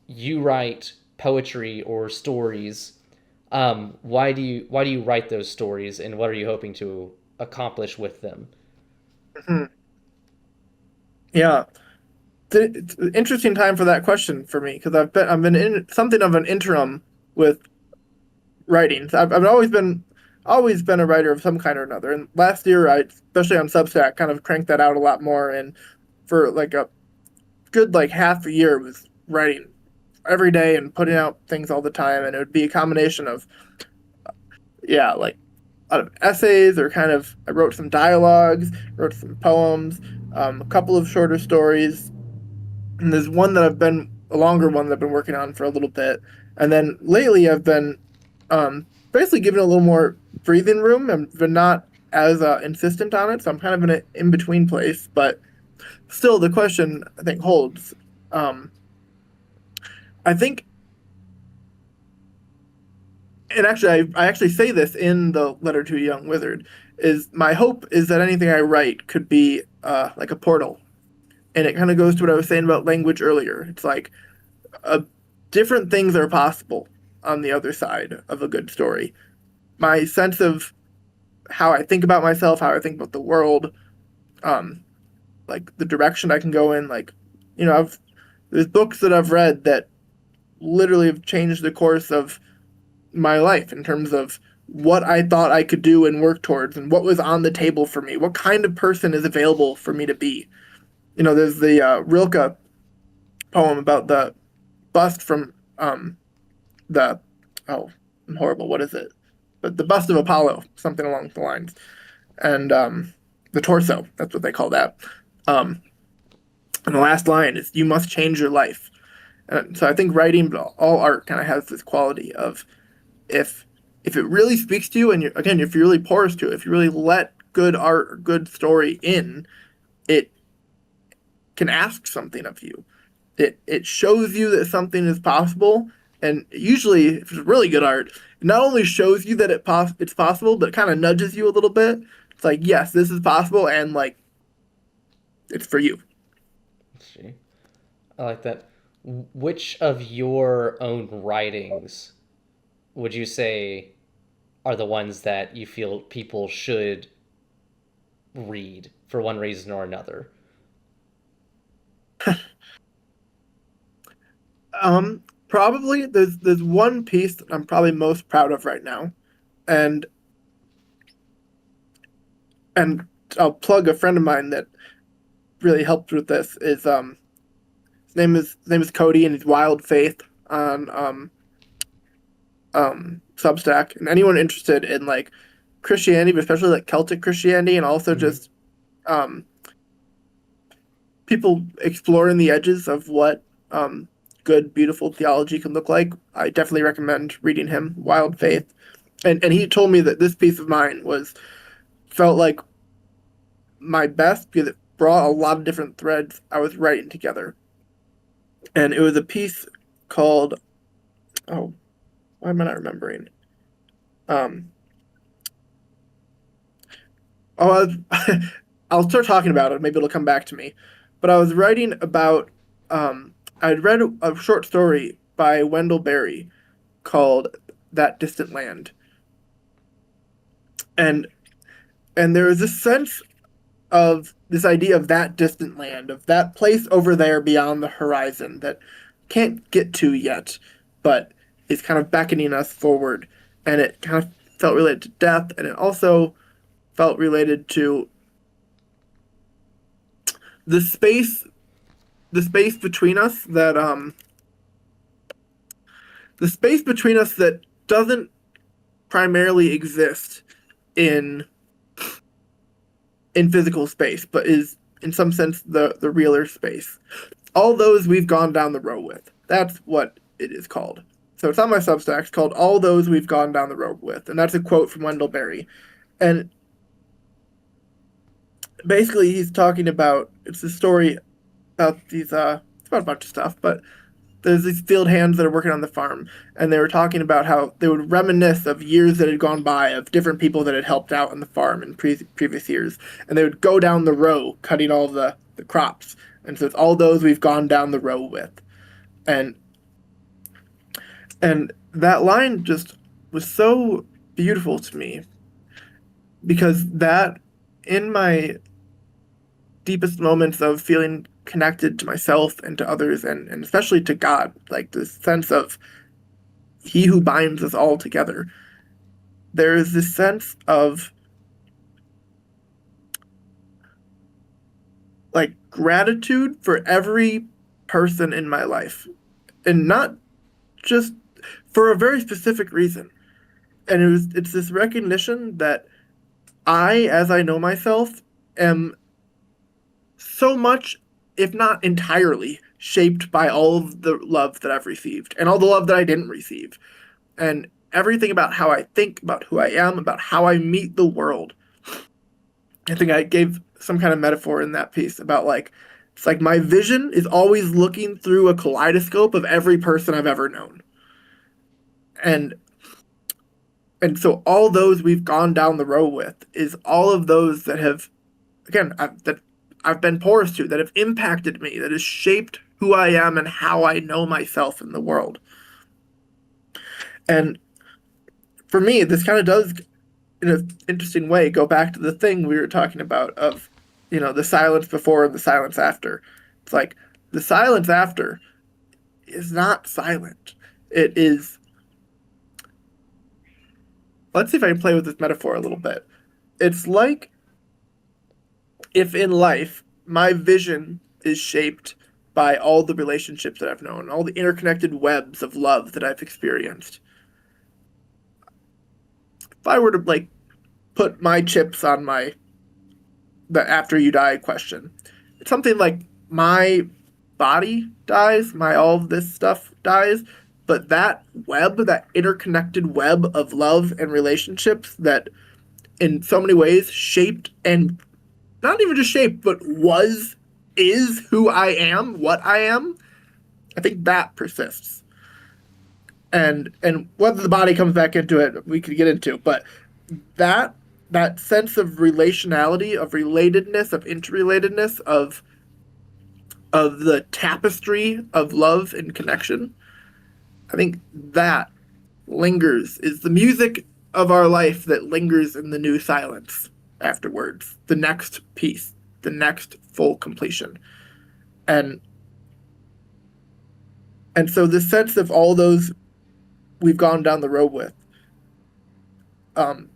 you write poetry or stories. Why do you write those stories, and what are you hoping to accomplish with them. Mhm. Yeah, it's an interesting time for that question for me because I've been in something of an interim with writing. So I've always been a writer of some kind or another. And last year, I especially on Substack, kind of cranked that out a lot more. And for like a good like half a year, was writing every day and putting out things all the time. And it would be a combination of yeah, like a lot of essays or kind of I wrote some dialogues, wrote some poems, a couple of shorter stories, and there's one that I've been a longer one that I've been working on for a little bit, and then lately I've been basically given a little more breathing room and been not as insistent on it, so I'm kind of in an in between place. But still, the question I think holds. Um, I think, and actually, I actually say this in the letter to a young wizard. Is my hope is that anything I write could be like a portal, and it kind of goes to what I was saying about language earlier. It's like uh, different things are possible on the other side of a good story. My sense of how I think about myself, how I think about the world, um, like the direction I can go in. Like, I've there's books that I've read that literally have changed the course of my life in terms of what I thought I could do and work towards, and what was on the table for me. What kind of person is available for me to be? There's the Rilke poem about the bust from the oh, I'm horrible. What is it? But the bust of Apollo, something along the lines, and the torso. That's what they call that. Um, and the last line is, "You must change your life." And so I think writing, but all art, kind of has this quality of if if it really speaks to you, and again, if you're really porous to it, if you really let good art or good story in, it can ask something of you. It shows you that something is possible, and usually, if it's really good art, it not only shows you that it's possible, but it kind of nudges you a little bit. It's like, yes, this is possible, and like it's for you. See, I like that. Which of your own writings would you say are the ones that you feel people should read for one reason or another? Probably there's one piece that I'm probably most proud of right now, and and I'll plug a friend of mine that really helped with this. Is his name is Cody, and he's Wild Faith on Substack, and anyone interested in like Christianity, but especially like Celtic Christianity, and also Mm-hmm. just um, people exploring the edges of what good, beautiful theology can look like. I definitely recommend reading him, Wild Faith. And he told me that this piece of mine was felt like my best because it brought a lot of different threads I was writing together. And it was a piece called oh, why am I not remembering? Um, oh, I'll start talking about it. Maybe it'll come back to me. But I was writing about. I'd read a short story by Wendell Berry called "That Distant Land," and there is this sense of this idea of that distant land, of that place over there beyond the horizon that can't get to yet, but is kind of beckoning us forward. And it kind of felt related to death, and it also felt related to the space the space between us that the space between us that doesn't primarily exist in physical space, but is in some sense the realer space. All those we've gone down the road with. That's what it is called. So it's on my Substack. It's called "All Those We've Gone Down the Road With," and that's a quote from Wendell Berry. And basically, he's talking about it's a story about these it's about a bunch of stuff, but there's these field hands that are working on the farm, and they were talking about how they would reminisce of years that had gone by of different people that had helped out on the farm in previous years, and they would go down the row cutting all the crops, and so it's all those we've gone down the row with, and that line just was so beautiful to me because that, in my deepest moments of feeling connected to myself and to others, and especially to God, like this sense of He who binds us all together, there is this sense of like gratitude for every person in my life, and not just for a very specific reason. And it's this recognition that I, as I know myself, am so much, if not entirely, shaped by all of the love that I've received and all the love that I didn't receive. And everything about how I think, about who I am, about how I meet the world. I think I gave some kind of metaphor in that piece about like, it's like my vision is always looking through a kaleidoscope of every person I've ever known. And so all those we've gone down the road with is all of those that have, again, that I've been porous to, that have impacted me, that has shaped who I am and how I know myself in the world. And for me, this kind of does, in an interesting way, go back to the thing we were talking about of, the silence before and the silence after. It's like the silence after is not silent. It is, let's see if I can play with this metaphor a little bit. It's like if in life my vision is shaped by all the relationships that I've known, all the interconnected webs of love that I've experienced. If I were to like put my chips on my the after you die question, it's something like my body dies, my all of this stuff dies, but that web, that interconnected web of love and relationships that in so many ways shaped and not even just shaped, but is who I am, what I am, I think that persists. And whether the body comes back into it, we could get into. But that that sense of relationality, of relatedness, of interrelatedness, of the tapestry of love and connection, I think that lingers, is the music of our life that lingers in the new silence afterwards. The next piece, the next full completion. And so this sense of all those we've gone down the road with, um,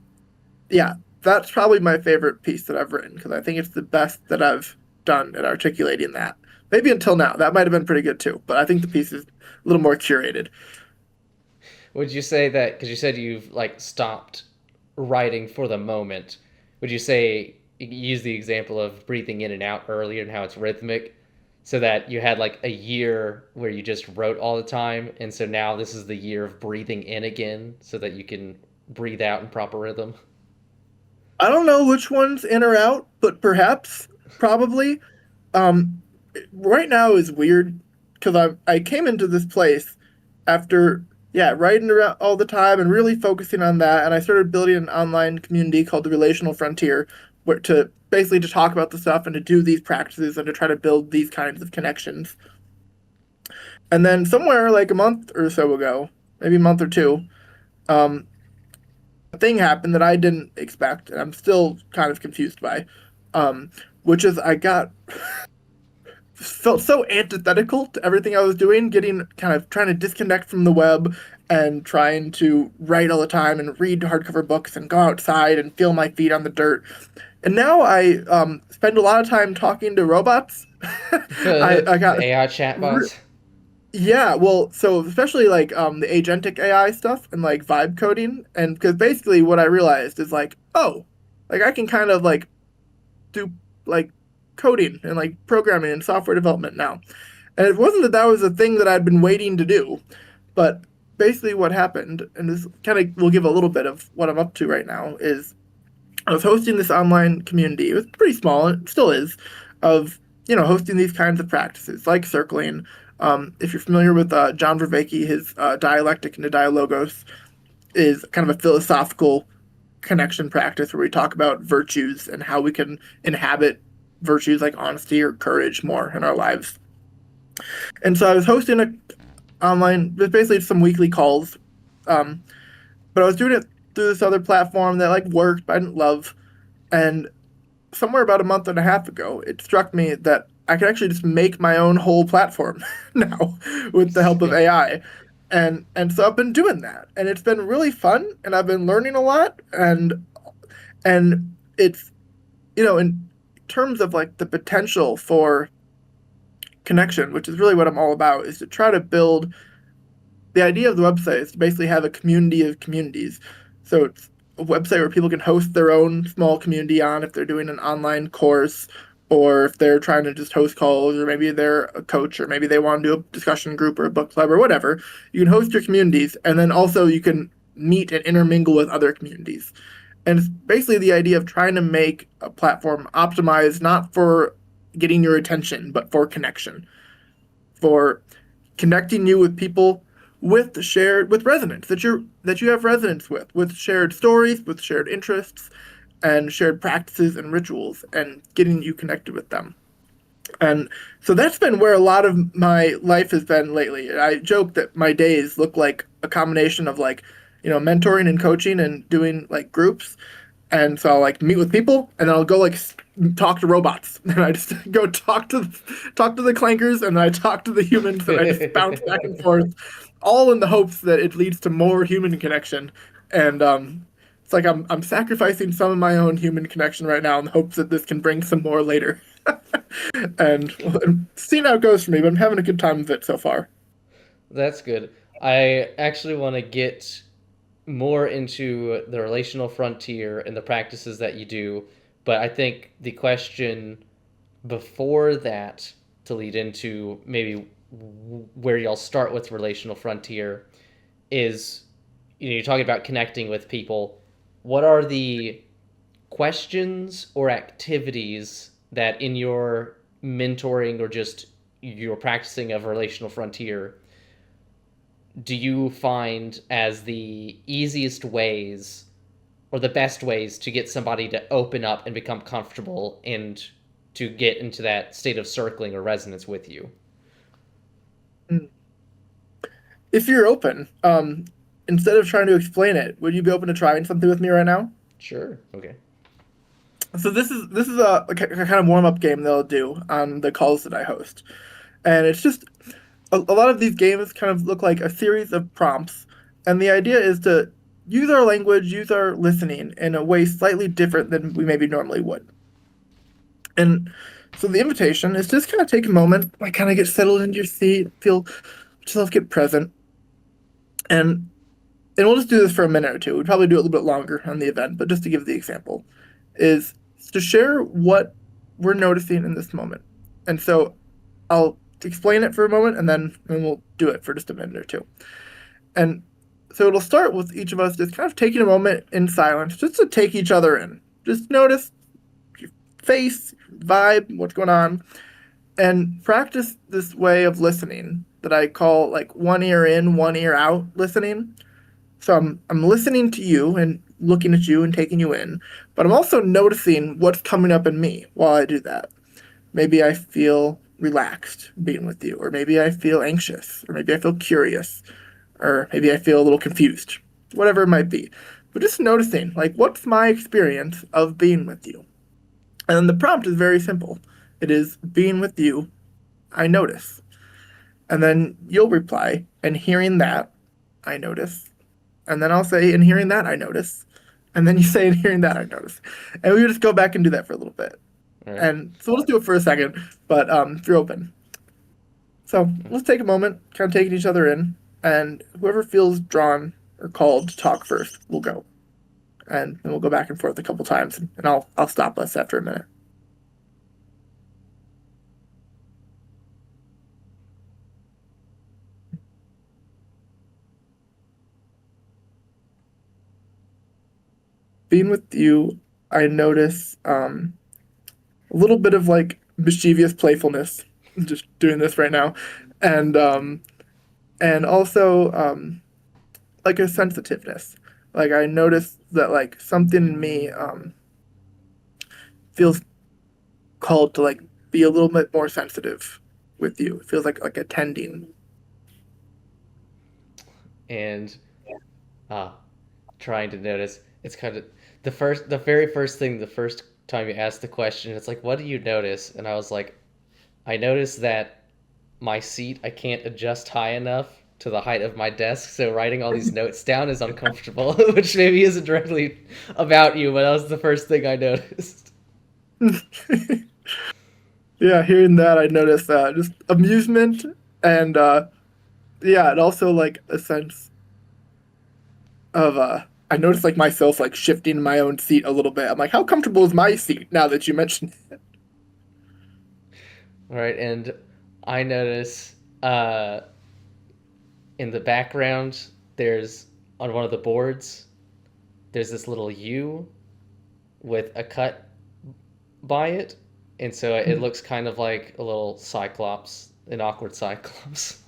yeah, that's probably my favorite piece that I've written because I think it's the best that I've done at articulating that. Maybe until now, that might have been pretty good too, but I think the piece is a little more curated. Would you say that because you said you've like stopped writing for the moment? Would you say use the example of breathing in and out earlier and how it's rhythmic, so that you had like a year where you just wrote all the time, and so now this is the year of breathing in again, so that you can breathe out in proper rhythm? I don't know which one's in or out, but perhaps, probably. Um, right now is weird because I came into this place after, yeah, writing around all the time and really focusing on that, and I started building an online community called the Relational Frontier, where to basically to talk about the stuff and to do these practices and to try to build these kinds of connections. And then somewhere like a month or so ago, maybe a month or two, um, a thing happened that I didn't expect, and I'm still kind of confused by, um, which is I got felt so antithetical to everything I was doing, getting kind of trying to disconnect from the web and trying to write all the time and read hardcover books and go outside and feel my feet on the dirt. And now I spend a lot of time talking to robots. I The got AI re- chatbots. yeah, well, so especially like the agentic AI stuff and like vibe coding, and because basically what I realized is like, oh, like I can kind of like do like coding and like programming and software development now. And it wasn't that that was a thing that I'd been waiting to do, but basically what happened, and this kind of will give a little bit of what I'm up to right now, is I was hosting this online community. It was pretty small, and it still is, of hosting these kinds of practices like circling. If you're familiar with John Vervaeke, his dialectic into dialogos is kind of a philosophical connection practice where we talk about virtues and how we can inhabit virtues like honesty or courage more in our lives. And so I was hosting a online, basically some weekly calls, um, but I was doing it. through this other platform that like worked, but I didn't love. And somewhere about a month and a half ago, it struck me that I could actually just make my own whole platform now with the help of AI. And so I've been doing that. And it's been really fun and I've been learning a lot and it's in terms of like the potential for connection, which is really what I'm all about, is to try to build the idea of the website is to basically have a community of communities. So it's a website where people can host their own small community on if they're doing an online course or if they're trying to just host calls or maybe they're a coach or maybe they want to do a discussion group or a book club or whatever. You can host your communities and then also you can meet and intermingle with other communities. And it's basically the idea of trying to make a platform optimized not for getting your attention, but for connection, for connecting you with people with resonance that you have resonance with shared stories, with shared interests, and shared practices and rituals, and getting you connected with them. And so that's been where a lot of my life has been lately. I joke that my days look like a combination of like, mentoring and coaching and doing like groups. And so I'll like meet with people and then I'll go like talk to robots. And I just go talk to the clankers and then I talk to the humans and I just bounce back and forth, all in the hopes that it leads to more human connection. And it's like I'm sacrificing some of my own human connection right now in the hopes that this can bring some more later. And well, seeing how it goes for me, but I'm having a good time with it so far. That's good. I actually want to get more into the relational frontier and the practices that you do, but I think the question before that to lead into maybe where y'all start with relational frontier is you're talking about connecting with people. What are the questions or activities that in your mentoring or just your practicing of relational frontier do you find as the easiest ways or the best ways to get somebody to open up and become comfortable and to get into that state of circling or resonance with you? If you're open, instead of trying to explain it, would you be open to trying something with me right now? Sure. Okay. So this is a kind of warm up game that I'll do on the calls that I host, and it's just a lot of these games kind of look like a series of prompts, and the idea is to use our language, use our listening in a way slightly different than we maybe normally would. And so the invitation is just kind of take a moment, like kind of get settled into your seat, feel yourself get present, and and we'll just do this for a minute or two. We'd probably do it a little bit longer on the event, but just to give the example, is to share what we're noticing in this moment. And so I'll explain it for a moment and then we'll do it for just a minute or two. And so it'll start with each of us just kind of taking a moment in silence just to take each other in. Just notice your face, vibe, what's going on, and practice this way of listening that I call like one ear in, one ear out listening. So I'm listening to you and looking at you and taking you in, but I'm also noticing what's coming up in me while I do that. Maybe I feel relaxed being with you, or maybe I feel anxious, or maybe I feel curious, or maybe I feel a little confused, whatever it might be. But just noticing, like, what's my experience of being with you? And then the prompt is very simple. It is being with you, I notice. And then you'll reply, and hearing that, I notice. And then I'll say, and hearing that, I notice. And then you say, and hearing that, I notice. And we just go back and do that for a little bit. All right. And so we'll just do it for a second, but if you're open. So let's take a moment, kind of taking each other in, and whoever feels drawn or called to talk first will go. And then we'll go back and forth a couple times, and I'll stop us after a minute. Being with you, I notice a little bit of like mischievous playfulness, just doing this right now, and also like a sensitiveness. Like I notice that like something in me feels called to like be a little bit more sensitive with you. It feels like attending. And ah, trying to notice. It's kind of the very first thing, the first time you asked the question, it's like, what do you notice? And I was like, I noticed that my seat I can't adjust high enough to the height of my desk, so writing all these notes down is uncomfortable, which maybe isn't directly about you, but that was the first thing I noticed. Yeah, hearing that, I noticed just amusement and yeah, and also like a sense of I noticed like myself like shifting my own seat a little bit. I'm like, how comfortable is my seat now that you mentioned it? Right, and I notice in the background there's on one of the boards there's this little U with a cut by it, and so it looks kind of like a little cyclops, an awkward cyclops.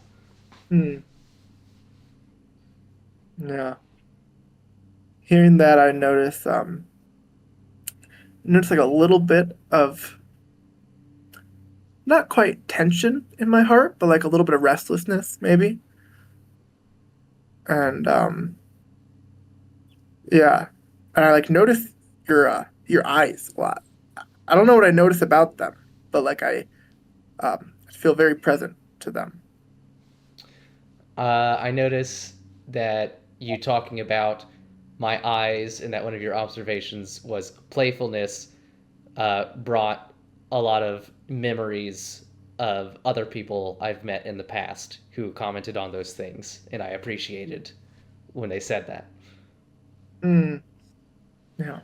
Hmm. Yeah. Hearing that, I notice like a little bit of not quite tension in my heart, but like a little bit of restlessness, maybe. And yeah, and I like notice your eyes a lot. I don't know what I notice about them, but like I feel very present to them. I notice that you talking about my eyes and that one of your observations was playfulness brought a lot of memories of other people I've met in the past who commented on those things, and I appreciated when they said that. Mm, yeah.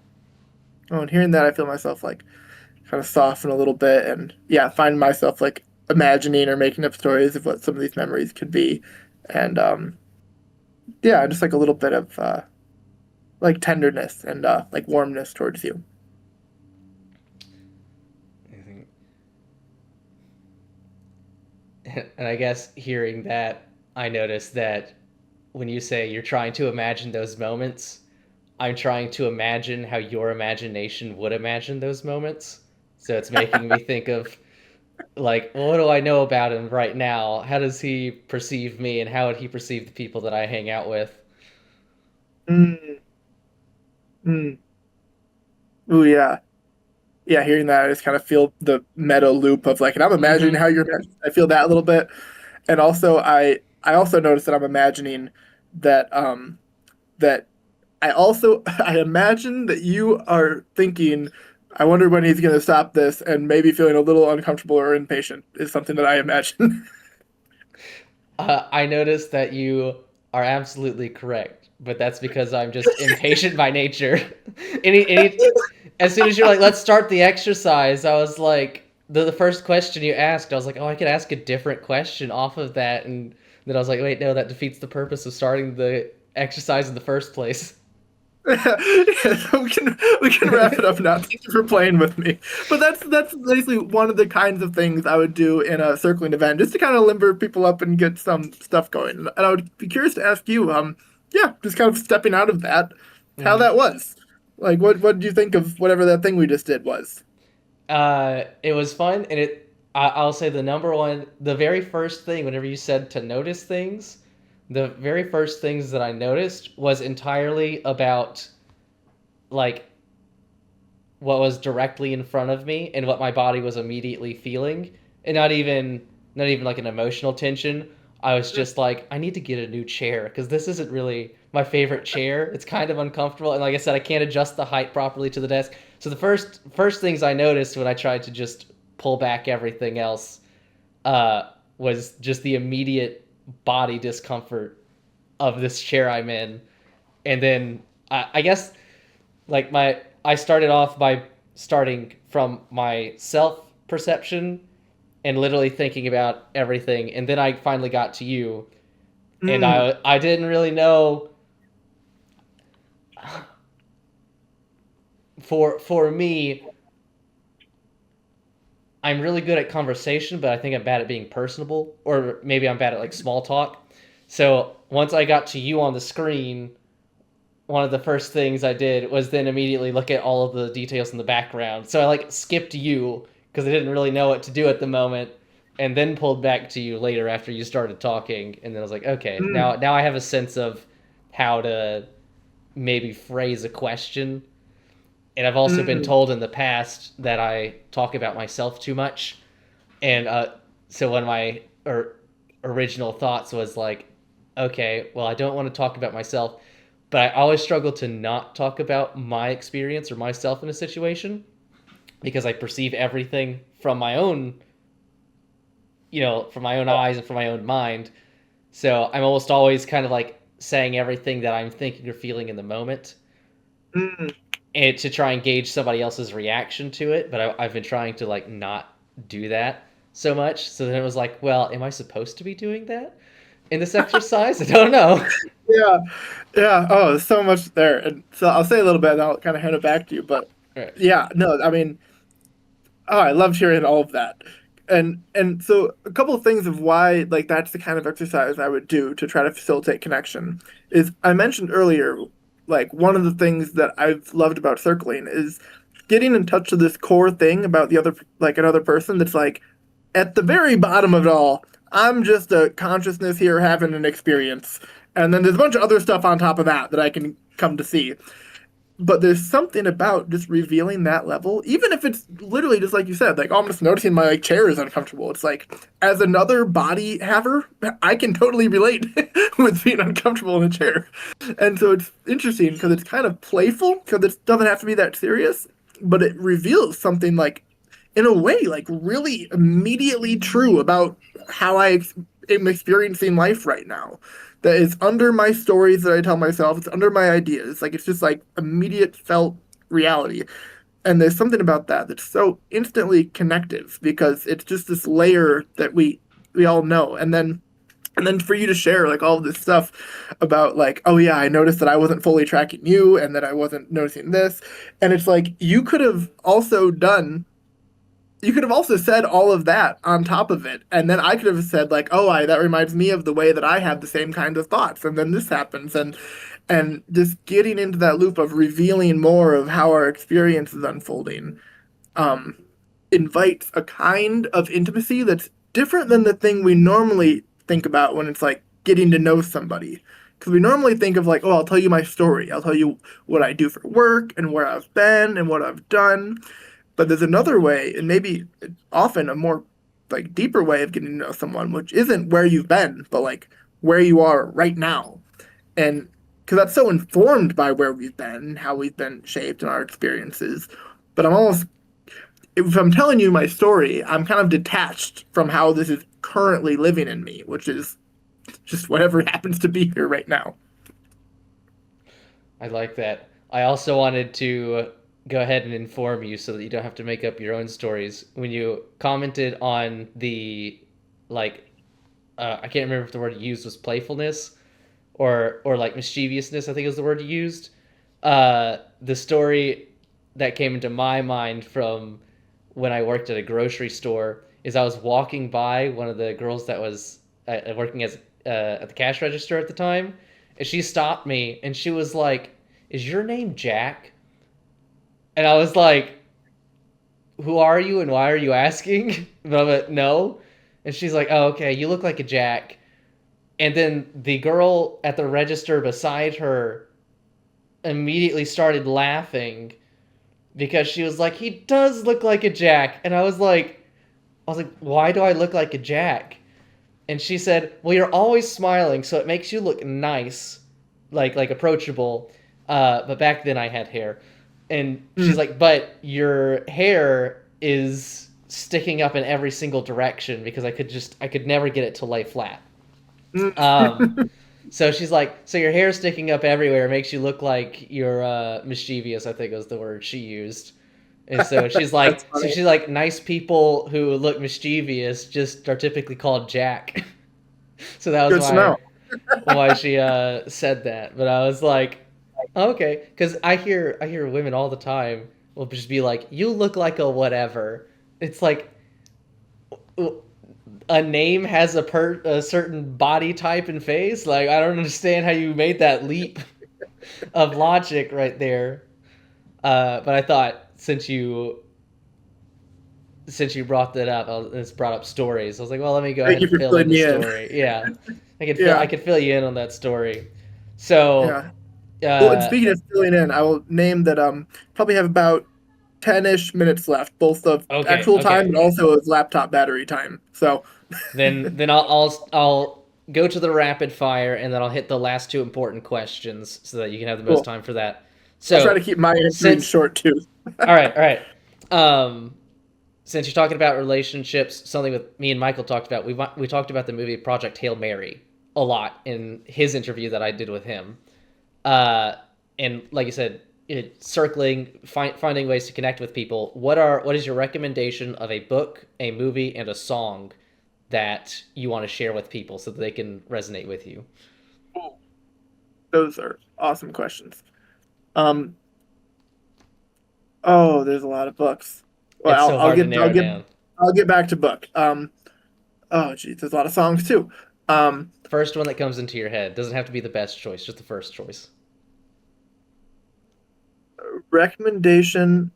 Oh, and hearing that, I feel myself like kind of soften a little bit, and yeah, find myself like imagining or making up stories of what some of these memories could be, and yeah, just like a little bit of like tenderness and like warmness towards you. And I guess hearing that, I noticed that when you say you're trying to imagine those moments, I'm trying to imagine how your imagination would imagine those moments. So it's making me think of like, well, what do I know about him right now? How does he perceive me, and how would he perceive the people that I hang out with? Mm, mm. Ooh, yeah. Yeah, hearing that, I just kind of feel the meta loop of like, and I'm imagining Mm-hmm. how you're imagining. I feel that a little bit, and also I also notice that I'm imagining that that I also I imagine that you are thinking, I wonder when he's going to stop this, and maybe feeling a little uncomfortable or impatient is something that I imagine. I noticed that you are absolutely correct, but that's because I'm just impatient by nature. As soon as you're like, let's start the exercise, I was like, the first question you asked, I was like, oh, I could ask a different question off of that. And then I was like, wait, no, that defeats the purpose of starting the exercise in the first place. Yeah, so we can wrap it up now. Thank you for playing with me. But that's basically one of the kinds of things I would do in a circling event, just to kind of limber people up and get some stuff going. And I would be curious to ask you, yeah, just kind of stepping out of that, how Mm-hmm. that was. Like, what did you think of whatever that thing we just did was? It was fun, and I'll say the number one, the very first thing, whenever you said to notice things, the very first things that I noticed was entirely about like what was directly in front of me and what my body was immediately feeling, and not even like an emotional tension. I was just like, I need to get a new chair because this isn't really my favorite chair. It's kind of uncomfortable, and like I said, I can't adjust the height properly to the desk. So the first things I noticed when I tried to just pull back everything else was just the immediate body discomfort of this chair I'm in, and then I guess like my I started off by starting from my self perception and literally thinking about everything, and then I finally got to you, and Mm, I didn't really know. For me, I'm really good at conversation, but I think I'm bad at being personable, or maybe I'm bad at like small talk. So once I got to you on the screen, one of the first things I did was then immediately look at all of the details in the background. So I like skipped you because I didn't really know what to do at the moment, and then pulled back to you later after you started talking, and then I was like, okay, now mm, now I have a sense of how to maybe phrase a question. And I've also been Mm, told in the past that I talk about myself too much. And so one of my original thoughts was like, okay, well, I don't want to talk about myself, but I always struggle to not talk about my experience or myself in a situation because I perceive everything from my own, from my own eyes and from my own mind. So I'm almost always kind of like saying everything that I'm thinking or feeling in the moment, mm. and to try and gauge somebody else's reaction to it. But I've been trying to like not do that so much. So then it was like, well, am I supposed to be doing that in this exercise? I don't know. Yeah, yeah. Oh, there's so much there. And so I'll say a little bit and I'll kind of hand it back to you. But Right. yeah, no, I mean, oh, I loved hearing all of that. And so a couple of things of why like that's the kind of exercise I would do to try to facilitate connection is I mentioned earlier like one of the things that I've loved about circling is getting in touch with this core thing about the other like another person that's like at the very bottom of it all, I'm just a consciousness here having an experience. And then there's a bunch of other stuff on top of that that I can come to see. But there's something about just revealing that level, even if it's literally just like you said, like, oh, I'm just noticing my like chair is uncomfortable. It's like, as another body haver, I can totally relate with being uncomfortable in a chair. And so it's interesting because it's kind of playful because it doesn't have to be that serious, but it reveals something like, in a way, like really immediately true about how am experiencing life right now that is under my stories that I tell myself. It's under my ideas. Like it's just like immediate felt reality. And there's something about that that's so instantly connective because it's just this layer that we all know. And then for you to share like all this stuff about like, oh yeah, I noticed that I wasn't fully tracking you and that I wasn't noticing this. And it's like you could have also said all of that on top of it. And then I could have said like, oh, that reminds me of the way that I have the same kind of thoughts. And then this happens. And just getting into that loop of revealing more of how our experience is unfolding um, invites a kind of intimacy that's different than the thing we normally think about when it's like getting to know somebody. Because we normally think of like, oh, I'll tell you my story. I'll tell you what I do for work and where I've been and what I've done. But there's another way, and maybe often a more like deeper way of getting to know someone, which isn't where you've been, but like where you are right now. And because that's so informed by where we've been, how we've been shaped in our experiences. But if I'm telling you my story, I'm kind of detached from how this is currently living in me, which is just whatever happens to be here right now. I like that. I also wanted to go ahead and inform you so that you don't have to make up your own stories. When you commented on the, like, I can't remember if the word you used was playfulness or like mischievousness, I think is the word you used. The story that came into my mind from when I worked at a grocery store is I was walking by one of the girls that was working as at the cash register at the time, and she stopped me and she was like, "Is your name Jack?" And I was like, "Who are you and why are you asking?" But I'm like, "No," and she's like, "Oh, okay, you look like a Jack." And then the girl at the register beside her immediately started laughing because she was like, "He does look like a Jack," and I was like, "Why do I look like a Jack?" And she said, "Well, you're always smiling, so it makes you look nice, like approachable." But back then I had hair, and she's Mm, like, "But your hair is sticking up in every single direction because I could never get it to lay flat." Um, mm. so she's like, "So your hair sticking up everywhere makes you look like you're mischievous," I think was the word she used. And so she's That's like, so funny. she's like, nice people who look mischievous just are typically called Jack. So that was Good to know. why she said that. But I was like, oh, okay, because I hear women all the time will just be like, you look like a whatever. It's like a name has a certain body type and face. Like I don't understand how you made that leap of logic right there. But I thought since you brought that up, it's brought up stories. I was like, well, let me go Thank ahead you and for fill in filling the me in. story. Yeah, I Yeah, could fill you in on that story. So yeah. Oh, and Uh, speaking of filling in, I will name that probably have about 10-ish minutes left, both of okay, actual time okay. and also of laptop battery time. So Then I'll go to the rapid fire, and then I'll hit the last two important questions so that you can have the most cool. time for that. I'll try So, to keep my answering since short too. all right. Since you're talking about relationships, something with me and Michael talked about, we talked about the movie Project Hail Mary a lot in his interview that I did with him. Uh, and like you said, finding ways to connect with people. What is your recommendation of a book, a movie, and a song that you want to share with people so that they can resonate with you? Cool. Those are awesome questions. Um, oh, there's a lot of books. Well, It's so hard to narrow down. I'll get back to book. Oh, geez, there's a lot of songs too. Um, First one that comes into your head doesn't have to be the best choice, just the first choice. recommendation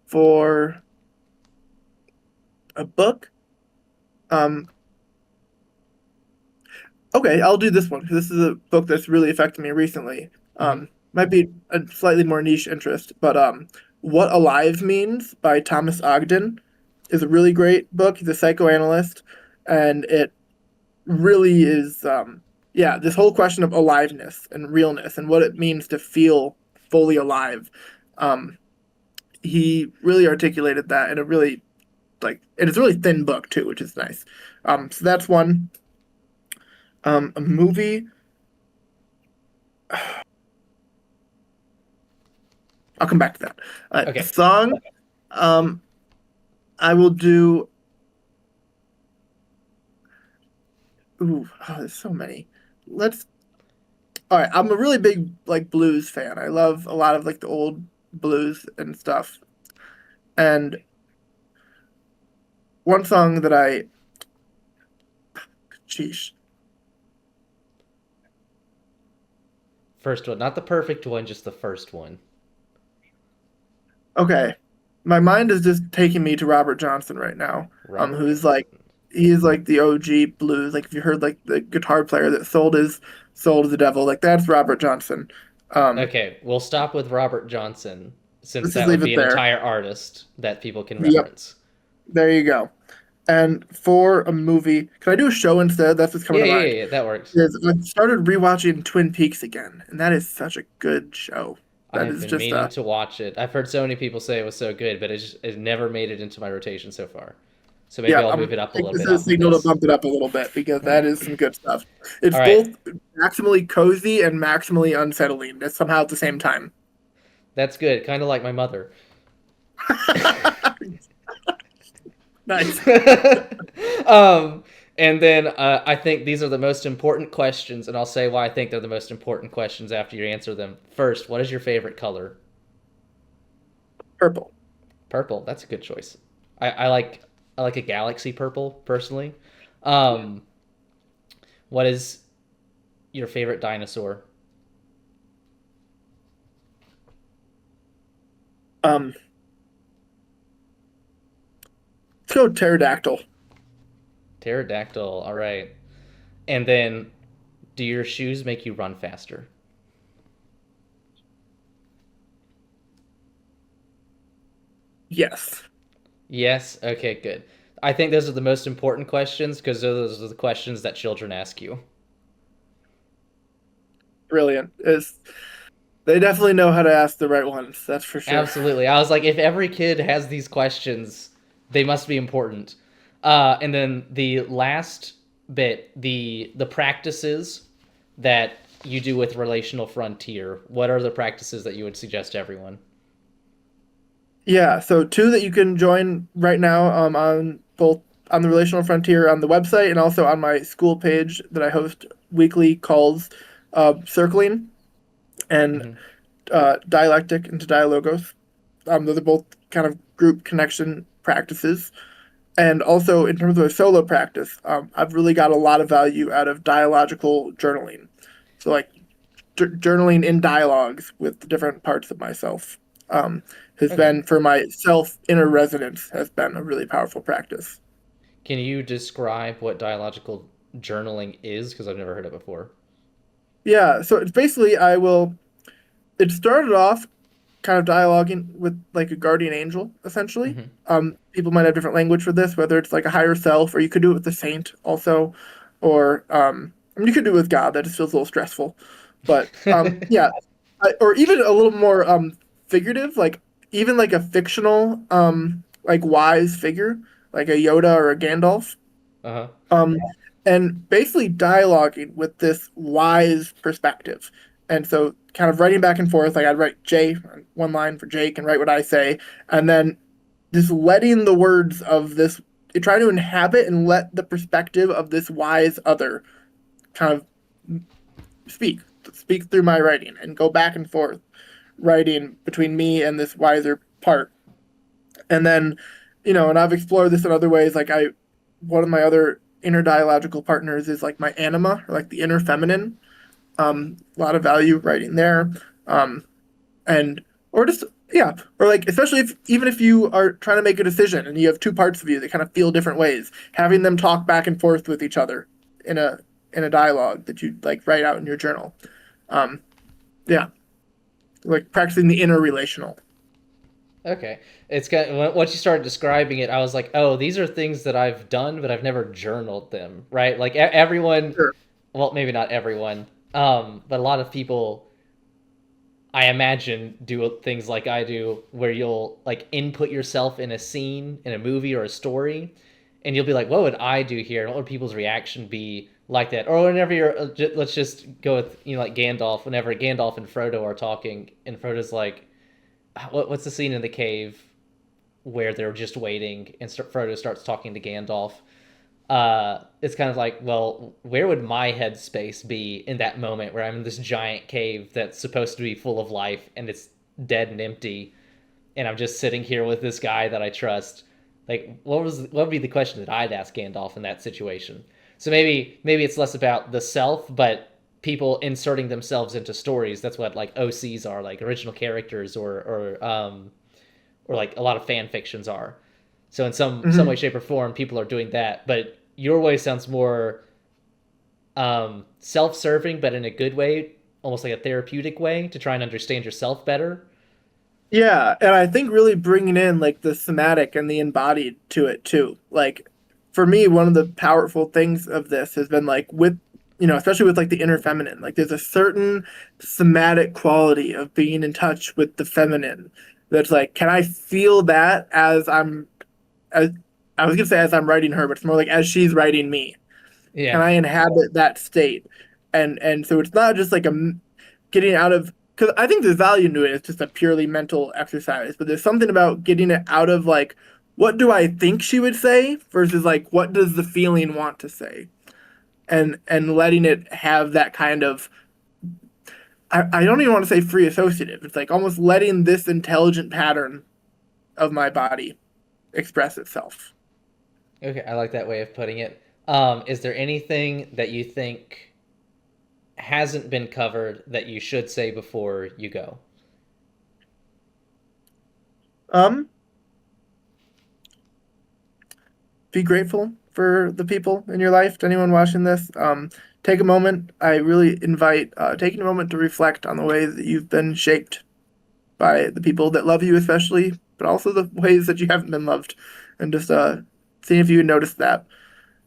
for a book. Um, okay, I'll do this one because this is a book that's really affected me recently. Hmm. Might be a slightly more niche interest, but What Alive Means by Thomas Ogden is a really great book. He's a psychoanalyst, and it really is, yeah, this whole question of aliveness and realness and what it means to feel fully alive. Um, he really articulated that in a really and it's a really thin book too, which is nice. So that's one. A movie. I'll come back to that. A Okay. song. Um, I will do. Ooh, oh, there's so many. Let's. All right, I'm a really big blues fan. I love a lot of the old blues and stuff. And one song that sheesh. First one, not the perfect one, just the first one. Okay, my mind is just taking me to Robert Johnson right now. Robert Who's Johnson. he is the OG blues. Like if you heard the guitar player that sold his soul to the devil, that's Robert Johnson. Um, Okay, we'll stop with Robert Johnson since let's just that would leave be it an there. entire artist that people can Yep, reference. there you go. And for a movie, can I do a show instead? That's what's coming Yeah, to yeah, mind. yeah, that works. Is I started rewatching Twin Peaks again, and that is such a good show. I That have is been just meaning to watch it. I've heard so many people say it was so good, but it never made it into my rotation so far. So maybe yeah. I'll I'm move it up a take little this bit as a off of signal to this. bump it up a little bit because that is some good stuff. It's All right, both maximally cozy and maximally unsettling. That's somehow at the same time. that's good. Kind of like my mother. Nice. um, and then I think these are the most important questions, and I'll say why I think they're the most important questions after you answer them. First, what is your favorite color? Purple. Purple. That's a good choice. I like a galaxy purple personally. Um, what is your favorite dinosaur? Um, let's go pterodactyl. Pterodactyl. All right. And then, do your shoes make you run faster? Yes. Yes. Okay. Good. I think those are the most important questions because those are the questions that children ask you. Brilliant. They definitely know how to ask the right ones. That's for sure. Absolutely. I was like, if every kid has these questions, they must be important. And then the last bit, the practices that you do with Relational Frontier. What are the practices that you would suggest to everyone? Yeah, so two that you can join right now on both on the Relational Frontier on the website and also on my school page that I host weekly calls, circling and Hmm. dialectic into dialogos. Those are both kind of group connection practices. And also in terms of a solo practice, I've really got a lot of value out of dialogical journaling. So journaling in dialogues with the different parts of myself has Okay. been for my self inner resonance has been a really powerful practice. Can you describe what dialogical journaling is? Because I've never heard it before. Yeah, so it's basically I will. It started off kind of dialoguing with like a guardian angel, essentially. Hmm. People might have different language for this, whether it's like a higher self, or you could do it with the saint also, or I mean, you could do it with God. That just feels a little stressful, but yeah, or even a little more figurative, like even like a fictional like wise figure, like a Yoda or a Gandalf. Uh-huh. Um, and basically dialoguing with this wise perspective. And so, kind of writing back and forth, like I'd write J, one line for Jake, and write what I say, and then just letting the words of this, trying to inhabit and let the perspective of this wise other kind of speak, speak through my writing, and go back and forth, writing between me and this wiser part. And then, and I've explored this in other ways. One of my other inner dialogical partners is like my anima, or like the inner feminine. A lot of value writing there. Um, and, or just, yeah, or like, especially if, even if you are trying to make a decision and you have two parts of you that kind of feel different ways, having them talk back and forth with each other in a dialogue that you like write out in your journal. Um, yeah, like practicing the inner relational. Okay. It's got once you started describing it, I was like, oh, these are things that I've done, but I've never journaled them, right? Like everyone, Sure. well, maybe not everyone, but a lot of people I imagine do things like I do, where you'll like input yourself in a scene in a movie or a story, and you'll be like, "What would I do here? And what would people's reaction be like that?" Or whenever you're, let's just go with like Gandalf. Whenever Gandalf and Frodo are talking, and Frodo's like, what's the scene in the cave where they're just waiting, and Frodo starts talking to Gandalf? It's kind of like, well, where would my headspace be in that moment where I'm in this giant cave that's supposed to be full of life and it's dead and empty, and I'm just sitting here with this guy that I trust? Like, what would be the question that I'd ask Gandalf in that situation? So maybe it's less about the self, but people inserting themselves into stories. That's what like OCs are, like original characters, or like a lot of fan fictions are. So in some way, Hmm. shape, or form, people are doing that. But your way sounds more self-serving, but in a good way, almost like a therapeutic way to try and understand yourself better. Yeah, and I think really bringing in like the somatic and the embodied to it too. Like for me, one of the powerful things of this has been like with, especially with like the inner feminine, like there's a certain somatic quality of being in touch with the feminine that's like, can I feel that as I was gonna say as I'm writing her, but it's more like as she's writing me. Yeah, Can I inhabit that state? And so it's not just like getting out of, because I think there's value to it. It's just a purely mental exercise, but there's something about getting it out of like what do I think she would say versus like what does the feeling want to say, and letting it have that kind of, I don't even want to say free associative. It's like almost letting this intelligent pattern of my body express itself. okay, I like that way of putting it. Is there anything that you think hasn't been covered that you should say before you go? Um, be grateful for the people in your life. To anyone watching this, take a moment. I really invite taking a moment to reflect on the way that you've been shaped by the people that love you, especially, but also the ways that you haven't been loved, and just seeing if you notice that.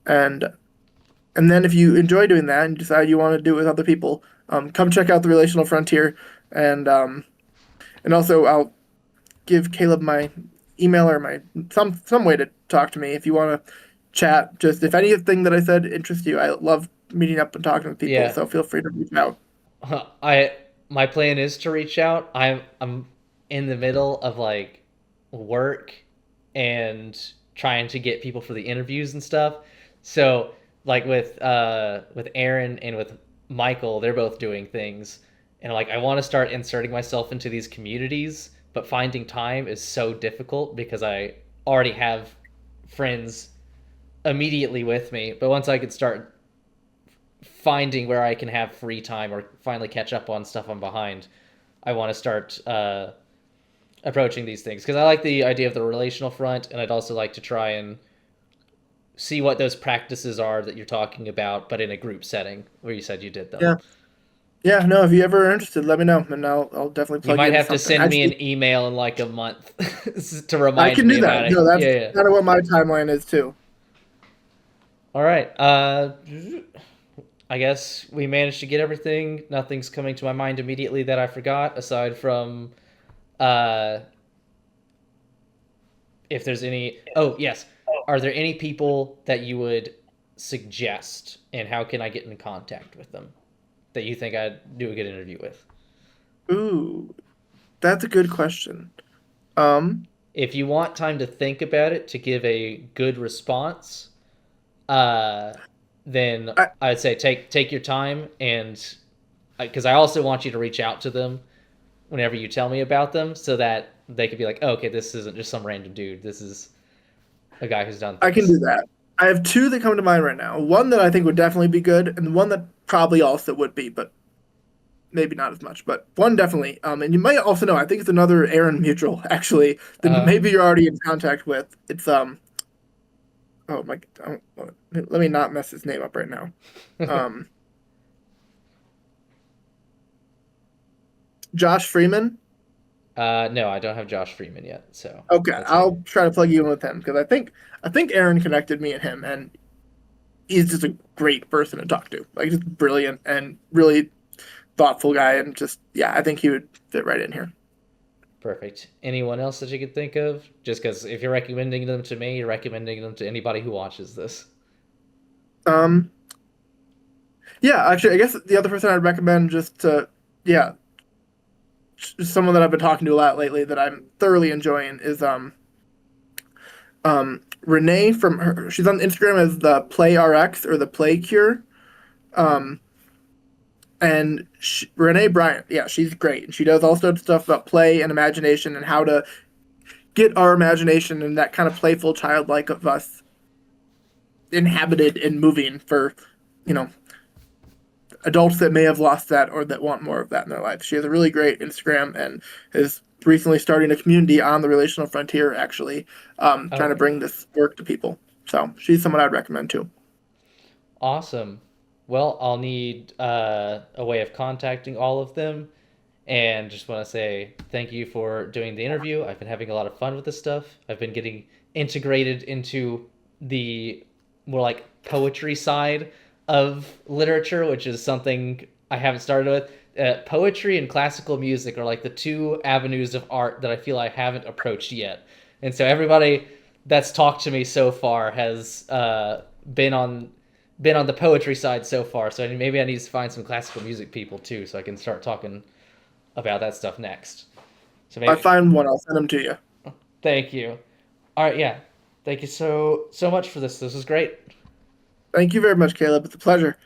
And and then if you enjoy doing that and you decide you want to do it with other people, come check out the Relational Frontier, and and also I'll give Caleb my email or my some way to talk to me if you want to chat. Just if anything that I said interests you, I love meeting up and talking with people. Yeah, So feel free to reach out. I my plan is to reach out. I'm in the middle of like work and trying to get people for the interviews and stuff. So like with Aaron and with Michael, they're both doing things, and like I want to start inserting myself into these communities, but finding time is so difficult because I already have friends immediately with me. But once I could start finding where I can have free time or finally catch up on stuff I'm behind, I want to start approaching these things because I like the idea of the relational front, and I'd also like to try and see what those practices are that you're talking about, but in a group setting where you said you did them. Yeah. Yeah, no, if you ever are interested, let me know, and I'll definitely You plug you might into have to something. send me Actually, an email in like a month to I remind can me do that. about No, it. that's Yeah, yeah. kind of what my timeline is too. All right. I guess we managed to get everything. Nothing's coming to my mind immediately that I forgot, aside from uh, if there's any. Oh, yes. Are there any people that you would suggest, and how can I get in contact with them that you think I'd do a good interview with? Ooh, that's a good question. Um, If you want time to think about it to give a good response, uh, then I I'd say take your time, and because I also want you to reach out to them whenever you tell me about them, so that they could be like, oh, okay, this isn't just some random dude. This is a guy who's done I can things. do that. I have two that come to mind right now. One that I think would definitely be good, and one that probably also would be, but maybe not as much. But one definitely. And you might also know. I think it's another Aaron Mutual actually that Uh, maybe you're already in contact with. It's Oh my. Let me not mess his name up right now. Um, Josh Freeman. no, I don't have Josh Freeman yet, so Okay, that's new. I'll try to plug you in with him because I think Aaron connected me and him, and he's just a great person to talk to. Like, just brilliant and really thoughtful guy, and just yeah, I think he would fit right in here. Perfect. Anyone else that you could think of? Just because if you're recommending them to me, you're recommending them to anybody who watches this. Um, yeah, actually, I guess the other person I'd recommend just to yeah, someone that I've been talking to a lot lately that I'm thoroughly enjoying is Renee from her. She's on Instagram as the Play RX or the Play Cure. Um, and Renee Bryant, yeah, she's great, and she does all sorts of stuff about play and imagination and how to get our imagination and that kind of playful childlike of us inhabited and moving for, you know, adults that may have lost that or that want more of that in their life. She has a really great Instagram and is recently starting a community on the Relational Frontier, actually, trying to Okay. bring this work to people. So she's someone I'd recommend too. Awesome. Well, I'll need a way of contacting all of them. And just want to say thank you for doing the interview. I've been having a lot of fun with this stuff. I've been getting integrated into the more like poetry side of literature, which is something I haven't started with. Poetry and classical music are like the two avenues of art that I feel I haven't approached yet. And so everybody that's talked to me so far has been on the poetry side so far. So maybe I need to find some classical music people too, so I can start talking about that stuff next. So If I maybe find one, I'll send them to you. thank you. All right, yeah. Thank you so much for this. This was great. Thank you very much, Caleb. It's a pleasure.